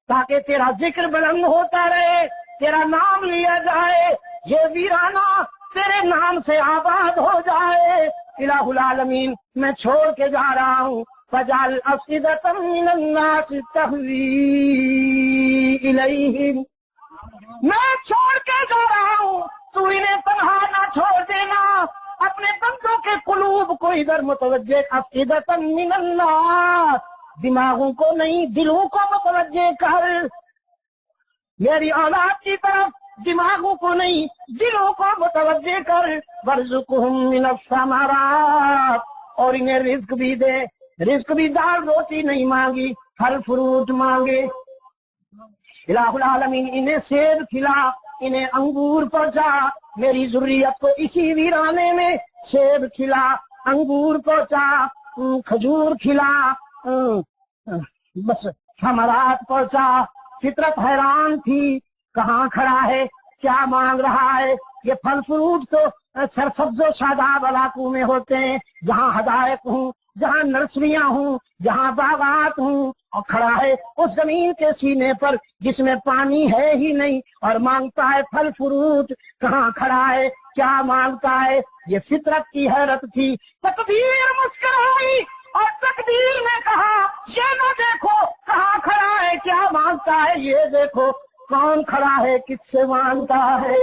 ताकि तेरा जिक्र बुलंद होता रहे, तेरा नाम लिया जाए, ये वीराना तेरे नाम से आबाद हो जाए। इलाहुल आलमीन, मैं छोड़ के जा रहा हूँ। फजअल अफ़इदतम मिनन नास तहवी इलैहिम, मैं छोड़ के जा रहा हूँ, तू इन्हें तन्हा ना छोड़ देना, अपने बंदों के कुलूब को इधर मुतवज्जे, अफ़इदतम मिनन नास, दिमागों को नहीं दिलों को मुतवज्जे कर, मेरी औलाद की तरफ दिमागों को नहीं दिलों को मुतवज्जे कर। वर्ज़ुक़हुम मिनस समारात, और इन्हें रिज्क भी दे, रिज्क भी दाल रोटी नहीं मांगी, फल फ्रूट मांगे। इलाहुल आलमीन, इन्हें सेब खिला, इन्हें अंगूर पहुंचा, मेरी ज़ुर्रियत को इसी वीराने में सेब खिला, अंगूर पहुंचा, खजूर खिला, बस समारात पहुंचा। फितरत हैरान थी, कहाँ खड़ा है, क्या मांग रहा है। ये फल फ्रूट तो सरसब्जो शादाब इलाकों में होते हैं, जहाँ हदायक हूँ, जहाँ नर्सरियां हूँ, जहाँ बागात हूँ, और खड़ा है उस जमीन के सीने पर जिसमें पानी है ही नहीं और मांगता है फल फ्रूट। कहाँ खड़ा है, क्या मांगता है। ये फितरत की हैरत थी। तकदीर मुस्कुराई और तकदीर ने कहा, ये न देखो कहाँ खड़ा है, क्या मांगता है, ये देखो कौन खड़ा है, किससे मांगता है,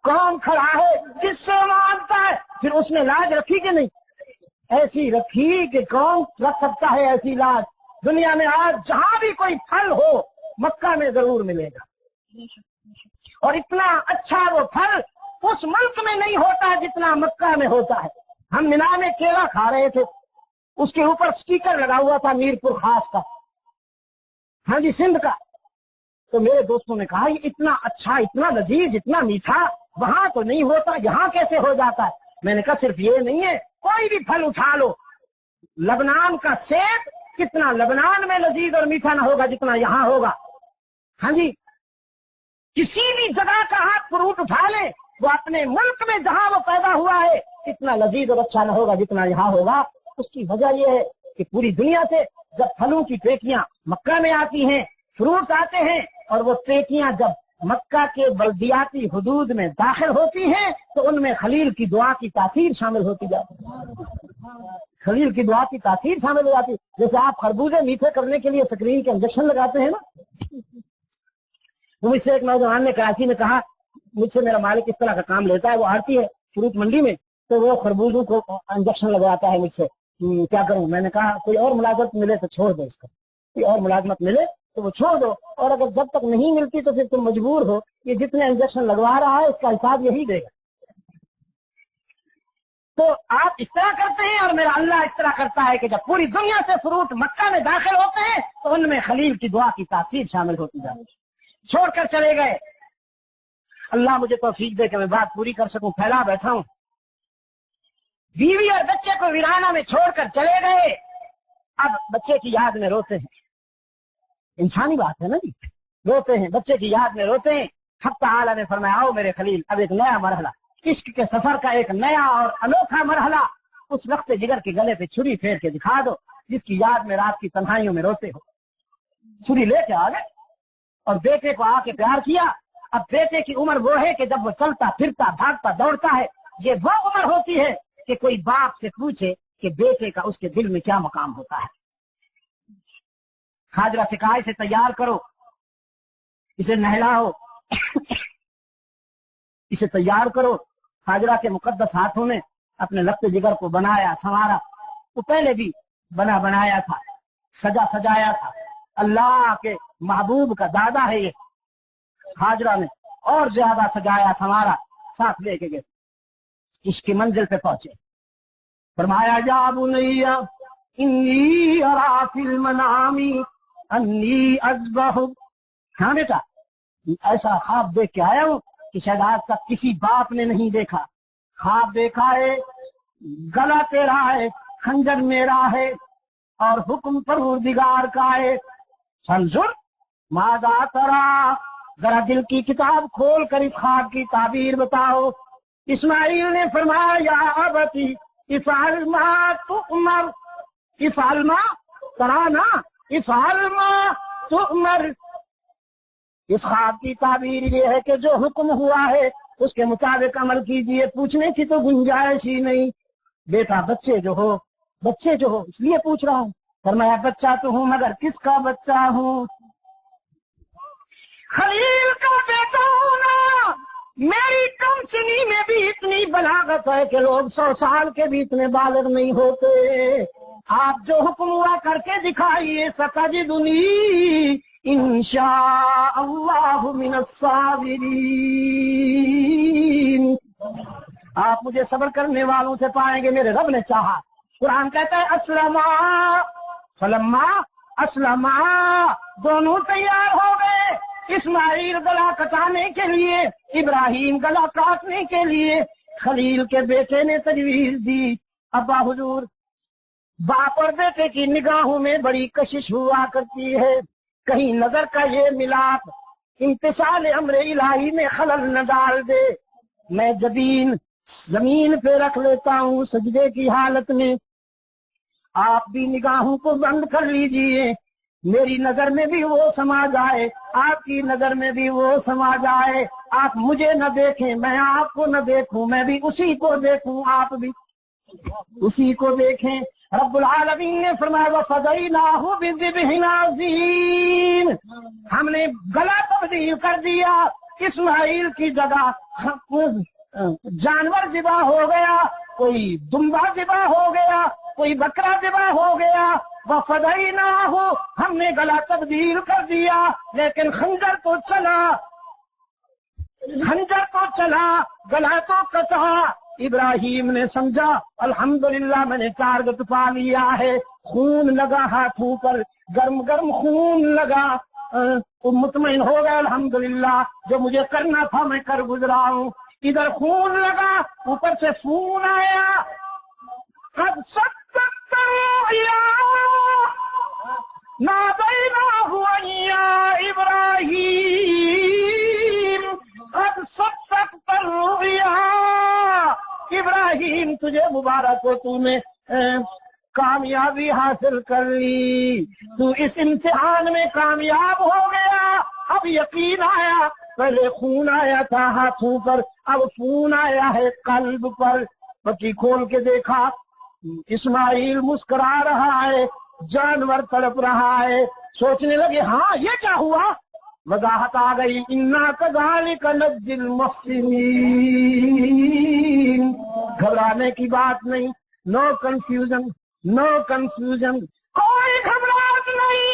कौन खड़ा है, किससे मांगता है। फिर उसने लाज रखी कि नहीं? ऐसी रखी कि कौन रख सकता है ऐसी लाज। दुनिया में आज जहां भी कोई फल हो मक्का में जरूर मिलेगा, और इतना अच्छा वो फल उस मुल्क में नहीं होता जितना मक्का में होता है। हम मिना में केला खा रहे थे, उसके ऊपर स्टिकर लगा हुआ था मीरपुर खास का, हाँ जी सिंध का। तो मेरे दोस्तों ने कहा ये इतना अच्छा, इतना लजीज, इतना मीठा वहां तो नहीं होता, यहाँ कैसे हो जाता है? मैंने कहा सिर्फ ये नहीं है, कोई भी फल उठा लो, लबनान का सेब कितना लबनान में लजीज और मीठा ना होगा जितना यहाँ होगा। हाँ जी, किसी भी जगह का आप फ्रूट उठा ले, वो अपने मुल्क में जहां वो पैदा हुआ है इतना लजीज और अच्छा ना होगा जितना यहाँ होगा। उसकी वजह यह है कि पूरी दुनिया से जब फलों की पेटियां मक्का में आती हैं, फ्रूट आते हैं, और वो पेटियां जब मक्का के बल्दियाती हुदूद में दाखिल होती हैं तो उनमें खलील की दुआ की तासीर शामिल होती जाती है। खलील की दुआ की तासीर शामिल हो जाती है। जैसे आप खरबूजे मीठे करने के लिए स्क्रीन के इंजेक्शन लगाते हैं ना, तो मुझसे एक नौजवान ने कराची में कहा, मुझसे मेरा मालिक इस तरह का काम लेता है, वो आती है फ्रूट मंडी में, तो वो खरबूजों को इंजेक्शन लगवाता है मुझसे, क्या करूं? मैंने कहा कोई और मुलाजमत मिले तो छोड़ दो इसको, कोई और मुलाजमत मिले तो वो छोड़ दो, और अगर जब तक नहीं मिलती तो फिर तुम मजबूर हो, ये जितने इंजेक्शन लगवा रहा है इसका हिसाब यही देगा। तो आप इस तरह करते हैं और मेरा अल्लाह इस तरह करता है कि जब पूरी दुनिया से फ्रूट मक्का में दाखिल होते हैं तो उनमें खलील की दुआ की तासीर शामिल होती जाती है। छोड़कर चले गए, अल्लाह मुझे तौफीक दे कि मैं बात पूरी कर सकूं, फैला बैठा हूं। बीवी और बच्चे को वीराना में छोड़कर चले गए। अब बच्चे की याद में रोते हैं, इंसानी बात है ना जी, रोते हैं, बच्चे की याद में रोते हैं। हक तआला ने फरमाया आओ मेरे खलील, अब एक नया मरहला, इश्क के सफर का एक नया और अनोखा मरहला उस वक्त जिगर के गले पे छुरी फेर के दिखा दो जिसकी याद में रात की तन्हाइयों में रोते हो। छुरी लेके आ गए और बेटे को आके प्यार किया। अब बेटे की उम्र वो है कि जब वो चलता फिरता भागता दौड़ता है, ये वो उम्र होती है कि कोई बाप से पूछे कि बेटे का उसके दिल में क्या मकाम होता है। हाजरा से कहा इसे तैयार करो, इसे नहलाओ, इसे तैयार करो। हाजरा के मुकद्दस हाथों में अपने लफ्ते जिगर को बनाया संवारा। वो पहले भी बना बनाया था, सजा सजाया था। अल्लाह के महबूब का दादा है ये। हाजरा ने और ज्यादा सजाया संवारा, साथ लेके गए, इसकी मंजिल पे पहुंचे। फरमाया या बुनैया इन्नी अरा फिल मनामी अन्नी अज़बहु। हाँ बेटा, ऐसा ख्वाब देख के आया हूं कि शायद आज तक किसी बाप ने नहीं देखा। ख्वाब देखा है, गला तेरा है, खंजर मेरा है और हुक्म परवरदिगार का है। संजुर मादा तरा, जरा दिल की किताब खोल कर इस ख्वाब की ताबीर बताओ। इस्माइल ने फरमाया या अबती इफ़अल मा तुअमर, इफ़अल मा तराना, इफ़अल मा तुअमर। इस ख्वाब की ताबीर ये है कि जो हुक्म हुआ है उसके मुताबिक अमल कीजिए, पूछने की तो गुंजाइश ही नहीं। बेटा बच्चे जो हो इसलिए पूछ रहा हूं। फरमाया बच्चा तो हूं मगर किसका बच्चा हूं? खलील का बेटा हूं ना। मेरी कम सिनी में भी इतनी बलागत है कि लोग 100 साल के भी इतने बालग नहीं होते। आप जो हुक्म हुआ करके दिखाइए, सतजिदुनी इंशाअल्लाहु मिनस साबिरीन। आप मुझे सब्र करने वालों से पाएंगे, मेरे रब ने चाहा। कुरान कहता है अस्लमा फलम्मा अस्लमा, दोनों तैयार हो गए। इस्माइल गला कटाने के लिए, इब्राहिम गला काटने के लिए। खलील के बेटे ने तजवीज दी। अब्बा हुजूर, बाप और बेटे की निगाहों में बड़ी कशिश हुआ करती है, कहीं नजर का ये मिलाप इम्तिसाल अम्र इलाही में खलल न डाल दे। मैं जमीन पे रख लेता हूँ सजदे की हालत में। आप भी निगाहों को बंद कर लीजिए, मेरी नजर में भी वो समा जाए, आपकी नजर में भी वो समा जाए। आप मुझे न देखें, मैं आपको न देखूं, मैं भी उसी को देखूं, आप भी उसी को देखें। रब्बुल आलमीन ने फरमाया वफ़दैनाहु बिज़िब्हिन अज़ीम, हमने गला तब्दील कर दिया। इस्माइल की जगह जानवर ज़िबा हो गया, कोई दुम्बा ज़िबा हो गया, कोई बकरा ज़िबा हो गया। وفدیناہ، ہم نے گلا تبدیل کر دیا، لیکن خنجر تو چلا، خنجر تو چلا، گلا تو کٹا۔ ابراہیم نے سمجھا الحمدللہ میں نے ٹارگٹ پا لیا ہے، خون لگا ہاتھوں پر، گرم گرم خون لگا، مطمئن ہو گیا الحمدللہ جو مجھے کرنا تھا میں کر گزرا ہوں۔ ادھر خون لگا، اوپر سے فون آیا، قد صدقت الرؤیا نادیناہ ان یا ابراہیم قد صدقت الرؤیا۔ ابراہیم تجھے مبارک ہو، تو نے کامیابی حاصل کر لی، تو اس امتحان میں کامیاب ہو گیا۔ اب یقین آیا، پہلے خون آیا تھا ہاتھوں پر، اب خون آیا ہے قلب پر۔ پٹی کھول کے دیکھا، اسماعیل مسکرا رہا ہے، جانور تڑپ رہا ہے۔ سوچنے لگے ہاں یہ کیا ہوا؟ وضاحت آ گئی، انا کذالک نجزی المحسنین۔ گھبرانے کی بات نہیں، نو کنفیوژن، نو کنفیوژن، کوئی گھبراہٹ نہیں۔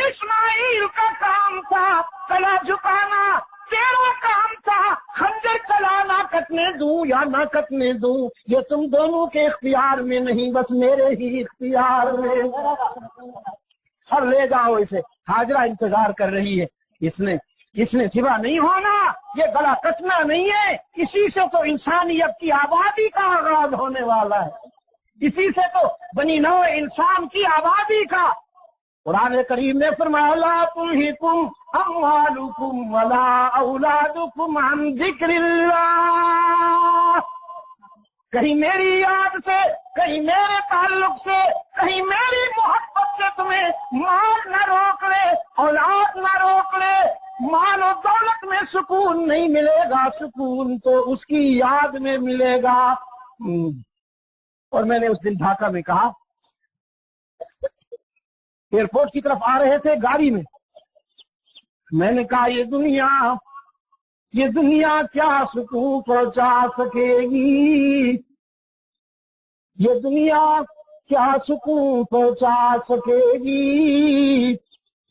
اسماعیل کا کام تھا گلا جھکانا، تیرا کام تھا خنجر چلانا، کٹنے دوں یا نہ کٹنے دوں یہ تم دونوں کے اختیار میں نہیں، بس میرے ہی اختیار میں۔ اور لے جاؤ اسے، ہاجرہ انتظار کر رہی ہے، اس نے سوا نہیں ہونا، یہ گلا کٹنا نہیں ہے، اسی سے تو انسانیت کی آبادی کا آغاز ہونے والا ہے، اسی سے تو بنی نوع انسان کی آبادی کا۔ قرآن کریم نے فرمایا لا تلہکم اموالکم ولا اولادکم عن ذکر اللہ۔ کہیں میری یاد سے، کہیں میرے تعلق سے، کہیں میری محبت سے تمہیں مال نہ روک لے، اولاد نہ روک لے۔ مال و دولت میں سکون نہیں ملے گا، سکون تو اس کی یاد میں ملے گا۔ اور میں نے اس دن ڈھاکہ میں کہا، ایئرپورٹ کی طرف آ رہے تھے گاڑی میں، میں نے کہا یہ دنیا کیا سکون پہنچا سکے گی، یہ دنیا کیا سکون پہنچا سکے گی،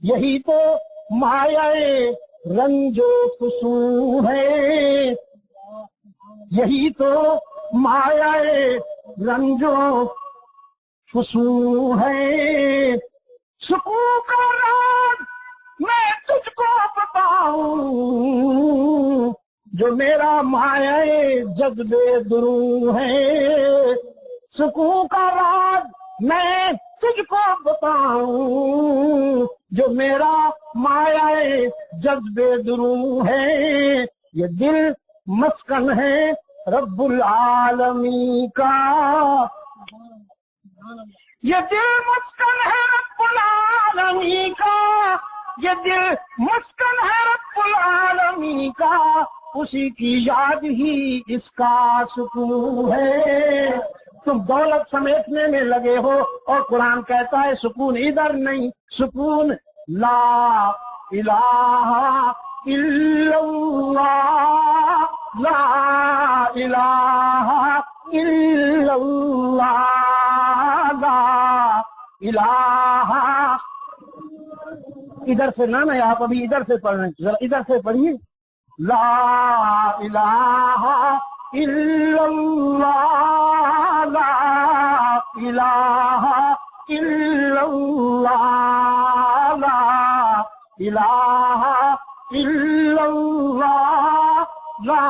یہی تو مایہ رنج و فسون ہے، یہی تو مایہ رنج و فسون ہے۔ سکون کا راز میں تجھ کو بتاؤں، جو میرا مایہ جذبے دروں ہے، سکون کا راز میں تجھ کو بتاؤں، جو میرا مایہ جذبے دروں ہے۔ یہ دل مسکن ہے رب العالمین کا، یہ دل مسکن ہے رب العالمین کا، یہ دل مسکن ہے رب العالمین کا، اسی کی یاد ہی اس کا سکون ہے۔ تم دولت سمیٹنے میں لگے ہو اور قرآن کہتا ہے سکون ادھر نہیں، سکون لا الہ الا اللہ، لا الہ الا اللہ، لا الہ۔ ادھر سے نہ میں آپ ابھی ادھر سے پڑھ رہے ہیں، ذرا ادھر سے پڑھیے، لا الہ الا اللہ، لا الہ الا اللہ، لا الہ الا اللہ، لا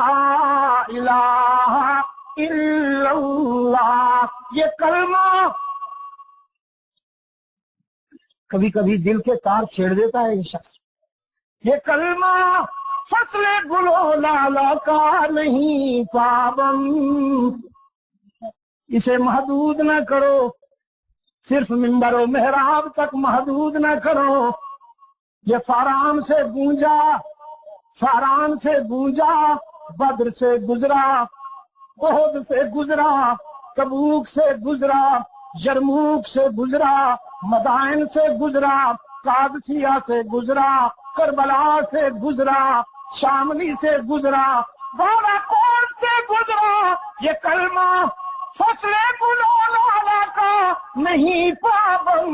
الہ الا اللہ۔ یہ کلمہ کبھی کبھی دل کے تار چھیڑ دیتا ہے یہ شخص۔ یہ کلمہ فصل گل و لالا کا نہیں پابند، اسے محدود نہ کرو، صرف منبر و محراب تک محدود نہ کرو۔ یہ فاران سے گونجا، فاران سے گونجا، بدر سے گزرا، احد سے گزرا، تبوک سے گزرا، یرموک سے گزرا، مدائن سے گزرا، قادسیہ سے گزرا، کربلا سے گزرا، شاملی سے گزرا، بارہ کوٹ سے گزرا۔ یہ کلمہ فصل گل و لالا کا नहीं पाबंद,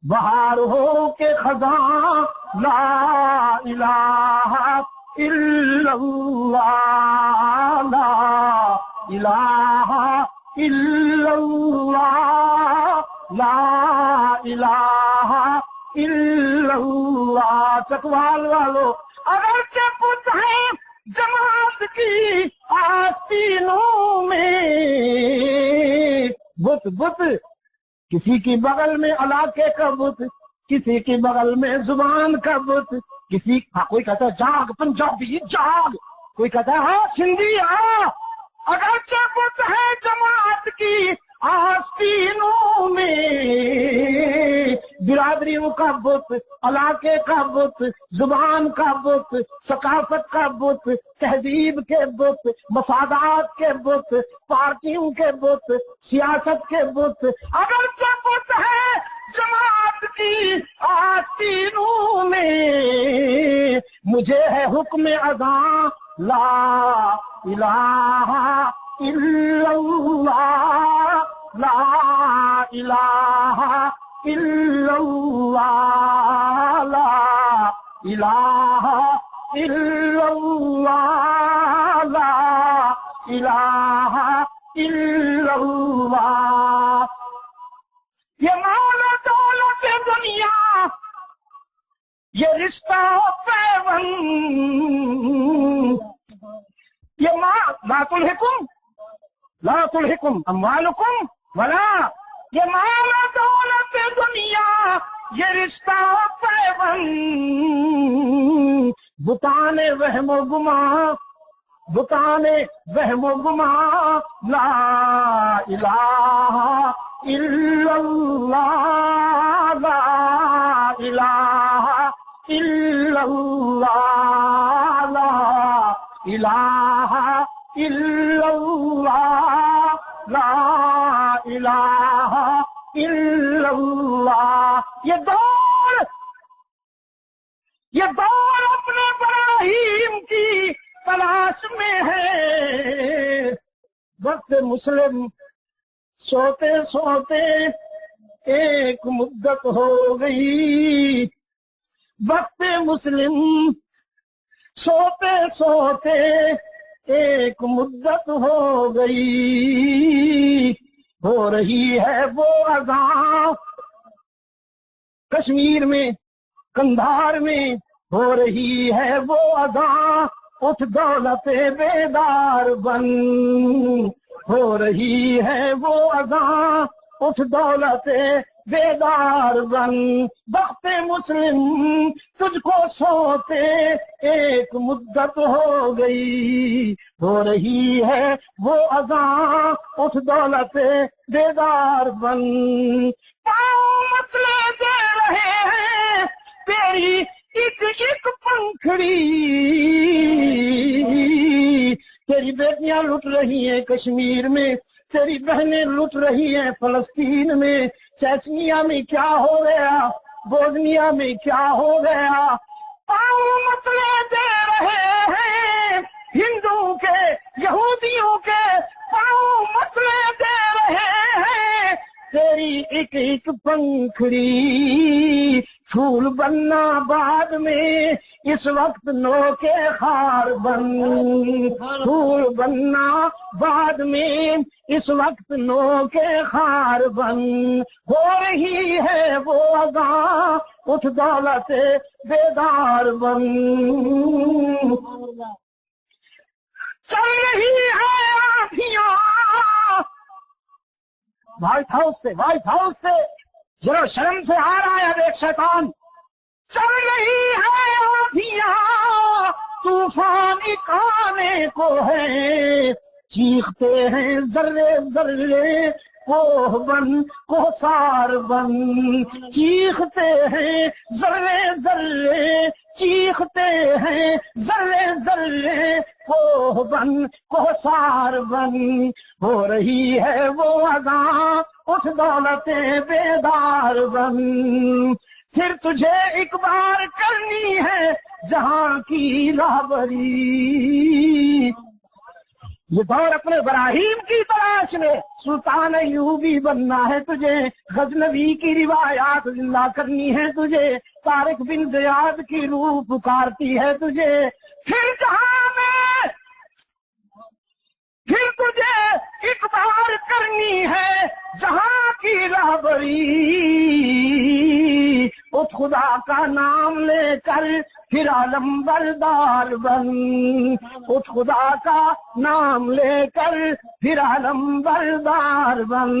बहार हो के खजां ला इलाहा इल्लल्लाह, ला इलाहा इल्लल्लाह, ला इलाहा इल्लल्लाह। चकवाल वालों, अगर पुत है जमात की आस्तीनों में, बुत बुत किसी की बगल में इलाके का बुत, किसी की बगल में जुबान का बुत, किसी कोई कहता है जाग पंजाबी जाग, कोई कहता है हाँ सिंधी हाँ। अगर बुत है जमात की आस्तीनों में, बिरादरियों का बुत, इलाके का बुत, जुबान का बुत, सकाफत का बुत, तहजीब के बुत, मफादात के बुत, पार्टियों के बुत, सियासत के बुत। अगर बुत है जमात की आस्तीनों में, मुझे है हुक्म अज़ां ला इलाहा इल्लल्लाह, ला इलाहा इल्लल्लाह, ला इलाहा इल्लल्लाह, ला इलाहा इल्लल्लाह। ये माल दौलत दुनिया, ये रिश्ता पैबंद, ये ला तुल्हिकुम अम्वालुकुम वला, ये माल दौलत दुनिया, ये रिश्ता पैबंद, बुताने वहम गुमा, बुताने वहम गुमा, ला इलाहा इल्लल्लाह, ला इलाहा इल्लल्लाह, ला इलाहा इल्लल्लाह, ला इलाहा इल्लल्लाह। ये दौर अपने इब्राहीम की तलाश में है। वक्त मुस्लिम सोते सोते एक मुद्दत हो गई, वक्त मुस्लिम सोते सोते एक मुद्दत हो गई, हो रही है वो अज़ां कश्मीर में, कंधार में, हो रही है वो अज़ां, उठ दौलते बेदार बन, हो रही है वो अज़ां, उठ दौलते बेदार बन। वक्त मुस्लिम तुझको सोते एक मुद्दत हो गई, हो रही है वो अज़ां, उठ दौलते बेदार बन। पाँव मसले दे रहे हैं तेरी एक एक पंखड़ी, तेरी बेटियां लुट रही हैं कश्मीर में, तेरी बहनें लुट रही हैं फलस्तीन में, चेचनिया में क्या हो गया, बोस्निया में क्या हो गया। पाँव मसले दे रहे हैं हिंदुओं के, यहूदियों के, पाँव मसले दे रहे हैं तेरी एक एक पंखड़ी। फूल बनना बाद में इस वक्त नोके खार बन, फूल बनना बाद में इस वक्त नोके खार बन, हो रही है वो अज़ां, उठ दौलत बेदार बन। चल रही है आँधियाँ व्हाइट हाउस से जरा शर्म से आ रहा है देख शैतान। चल रही है आँधियाँ तूफान एक आने को है, चीखते हैं जर्रे जर्रे कोह बन कोसार बन, चीखते हैं जर्रे जर्रे, चीखते हैं जर्रे जर्रे कोह बन कोसार बन, हो रही है वो अज़ां, उठ दौलते बेदार बन। फिर तुझे एक बार करनी है जहां की राहबरी, یہ دور اپنے براہیم کی تلاش میں، سلطان ایوبی بننا ہے تجھے، غزنوی کی روایات زندہ کرنی ہے تجھے، طارق بن زیاد کی روح پکارتی ہے تجھے، پھر جہاں میں پھر تجھے ایک بار کرنی ہے جہاں کی رہبری، اٹھ خدا کا نام لے کر پھر عالم بردار بن، اٹھ خدا کا نام لے کر پھر عالم بردار بن،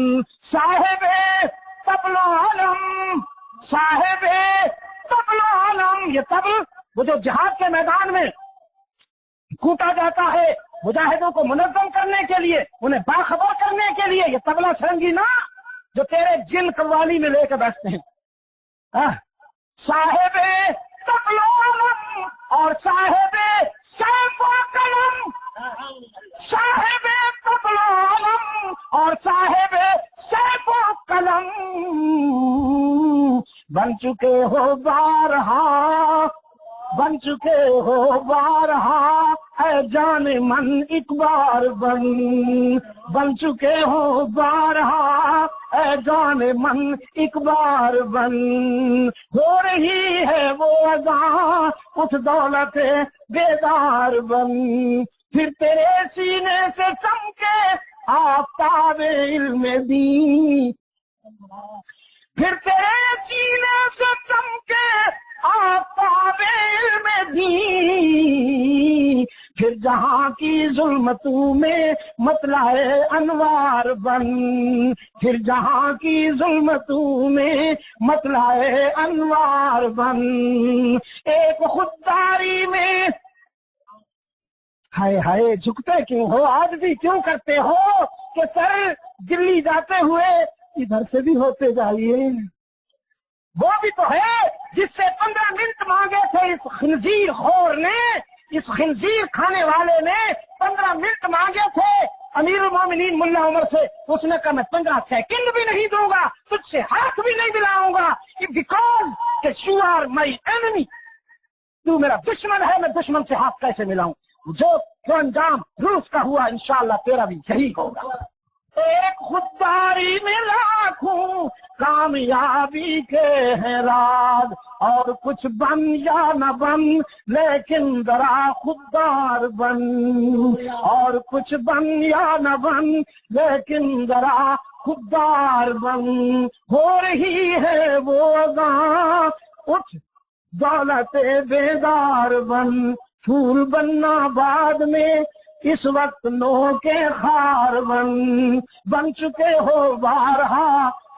صاحب طبل و علم، صاحب طبل و علم، یہ طبل وہ جو جہاد کے میدان میں کوٹا جاتا ہے مجاہدوں کو منظم کرنے کے لیے، انہیں باخبر کرنے کے لیے، یہ طبلہ سرنگی نا جو تیرے جن قوالی میں لے کے بیٹھتے ہیں، صاحب طبل و علم اور صاحب سیف و قلم، صاحب طبل و علم اور صاحب سیف و قلم، بن چکے ہو بارہا، بن چکے ہو بارہا، اے جان من ایک بار بن چکے ہو بارہا، اے جان من ایک بار بن، ہو رہی ہے وہ اذاں، اٹھ دولت بیدار بن، پھر تیرے سینے سے چمکے آفتاب علم دین، پھر تیرے سینے سے چمکے آفتاب علم دین، پھر جہاں کی ظلمتوں میں مطلع انوار بن، پھر جہاں کی ظلمتوں میں مطلع انوار بن، ایک خودداری میں ہائے ہائے جھکتے کیوں ہو، عاجزی کیوں کرتے ہو کہ سر دلی جاتے ہوئے ادھر سے بھی ہوتے جائیے، وہ بھی تو ہے جس سے 15 منٹ مانگے تھے اس خنزیر خور نے، اس خنزیر کھانے والے نے 15 منٹ مانگے تھے امیر المومنین ملا عمر سے، اس نے کہا میں 15 سیکنڈ بھی نہیں دوں گا، تجھ سے ہاتھ بھی نہیں ملاؤں گا، بیکاز کہ یو آر مائی اینمی، تو میرا دشمن ہے، میں دشمن سے ہاتھ کیسے ملاؤں، جو انجام روس کا ہوا انشاءاللہ تیرا بھی یہی ہوگا، ایک خودداری میں لاکھوں کامیابی کے ہیں راز، اور کچھ بن یا نہ بن لیکن ذرا خوددار بن، اور کچھ بن یا نہ بن لیکن ذرا خوددار بن، ہو رہی ہے وہ اذاں، اٹھ دولت بیدار بن، پھول بننا بعد میں اس وقت نو کے خار بن چکے ہو بارہا،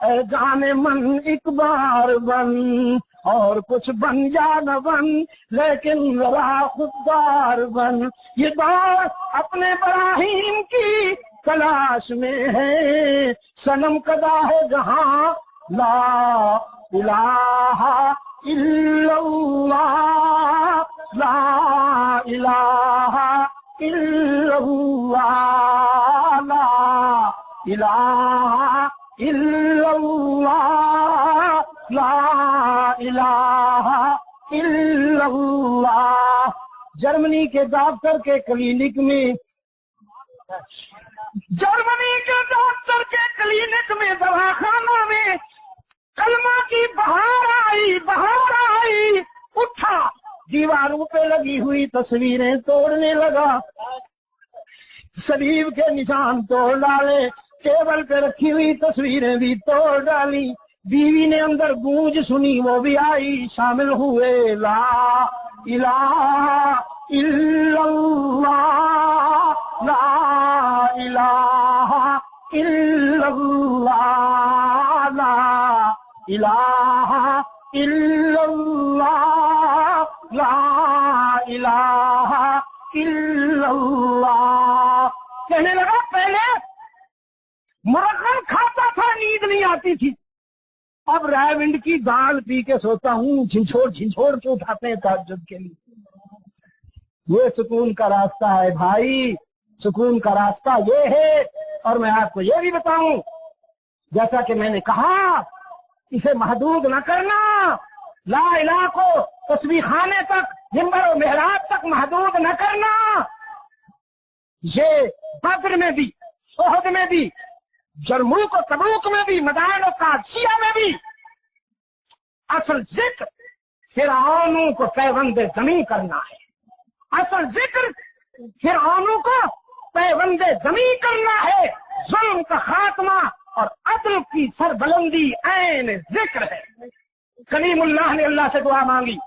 اے جان من ایک بار بن، اور کچھ بن یا نہ بن لیکن ذرا خوددار بن، یہ دور اپنے براہیم کی تلاش میں ہے، صنم کدا ہے جہاں لا الہ الا اللہ، لا الہ الا اللہ، لا الہ الا اللہ، لا الہ الا اللہ۔ جرمنی کے ڈاکٹر کے کلینک میں، جرمنی کے ڈاکٹر کے کلینک میں، دواخانوں میں کلمہ کی بہار آئی، اٹھا دیواروں پہ لگی ہوئی تصویریں توڑنے لگا، صلیب کے نشان توڑ ڈالے، ٹیبل پہ رکھی ہوئی تصویریں بھی توڑ ڈالی، بیوی نے اندر گونج سنی وہ بھی آئی، شامل ہوئے لا الہ الا اللہ، لا الہ الا اللہ، لا الہ الا اللہ، لا الہ الا اللہ۔ کہنے لگا پہلے مرغن کھاتا تھا نیند نہیں آتی تھی، اب رائے ونڈ کی دال پی کے سوتا ہوں، جھنجھوڑ کے اٹھاتے ہیں تہجد کے لیے۔ یہ سکون کا راستہ ہے بھائی، سکون کا راستہ یہ ہے۔ اور میں آپ کو یہ بھی بتاؤں، جیسا کہ میں نے کہا، اسے محدود نہ کرنا، لا الہ کو تسبیح خانے تک، منبر و محراب تک محدود نہ کرنا۔ ये बद्र में भी, ओहद में भी, जरमूक और तबूक में भी, मदाइन और कादसिया में भी असल जिक्र फिरौनों को पैबंदे जमीन करना है। असल जिक्र फिरौनों को पैबंदे जमीन करना है। जुल्म का खात्मा और अदल की सरबलंदी ऐन जिक्र है। कलीमुल्लाह ने अल्लाह से दुआ मांगी,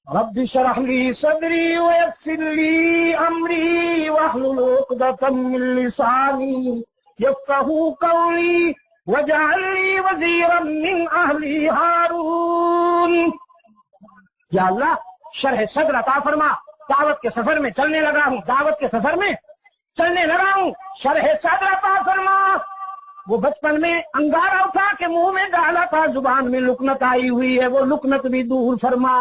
रब्बि शरह ली सदरी वयस्सिर ली अमरी वहलुल उक़दतम मिन लिसानी यफ़क़हू क़ौली वजअल ली वज़ीरन मिन अहली हारून। या अल्लाह शरह सद्र अता फरमा। दावत के सफर में चलने लगा हूं, दावत के सफर में चलने लगा हूं, शरह सद्र अता फरमा। वो बचपन में अंगारा उठा के मुंह में डाला था, जुबान में लुकनत आई हुई है, वो लुकनत भी दूर फरमा।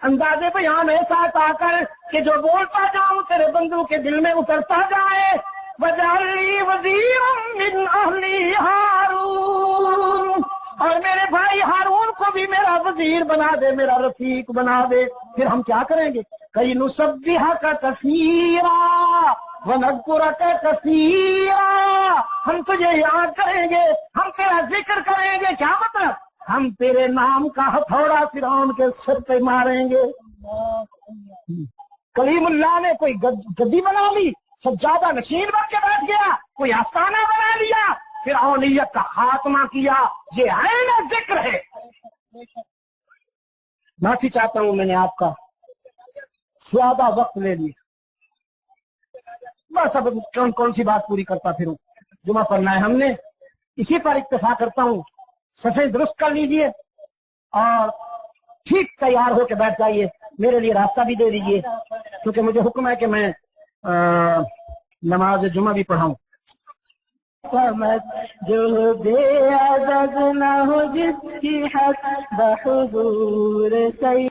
अंदाजे बयान ऐसा अता कर कि जो बोलता जाऊं तेरे बंदों के दिल में उतरता जाए। वजअली वज़ीरन मिन अहली हारून, और मेरे भाई हारून को भी मेरा वजीर बना दे, मेरा रफीक बना दे। फिर हम क्या करेंगे? कई नुसब्बिहका कसीरा वनज़कुरका कसीरा, हम तुझे याद करेंगे, हम तेरा जिक्र करेंगे। क्या मतलब? हम तेरे नाम का हथौड़ा फिरौन के सिर पे मारेंगे। कलीमुल्लाह ने कोई गद्दी बना ली, सज्जादा नशीन बन के बैठ गया, कोई आस्थाना बना लिया, फिरौनियत का खात्मा किया। ये है ना जिक्र है। माफी चाहता हूं, मैंने आपका ज्यादा वक्त ले लिया। बस अब कौन सी बात पूरी करता फिरूं। जुमा पढ़ना है हमने, इसी पर इत्तेफा करता हूं। सफेद दुरुस्त कर लीजिए और ठीक तैयार होकर बैठ जाइए। मेरे लिए रास्ता भी दे दीजिए, क्योंकि मुझे हुक्म है कि मैं नमाज जुमा भी पढ़ाऊं। समझ जो बेअदद न हो जिसकी हक बहुजूर सही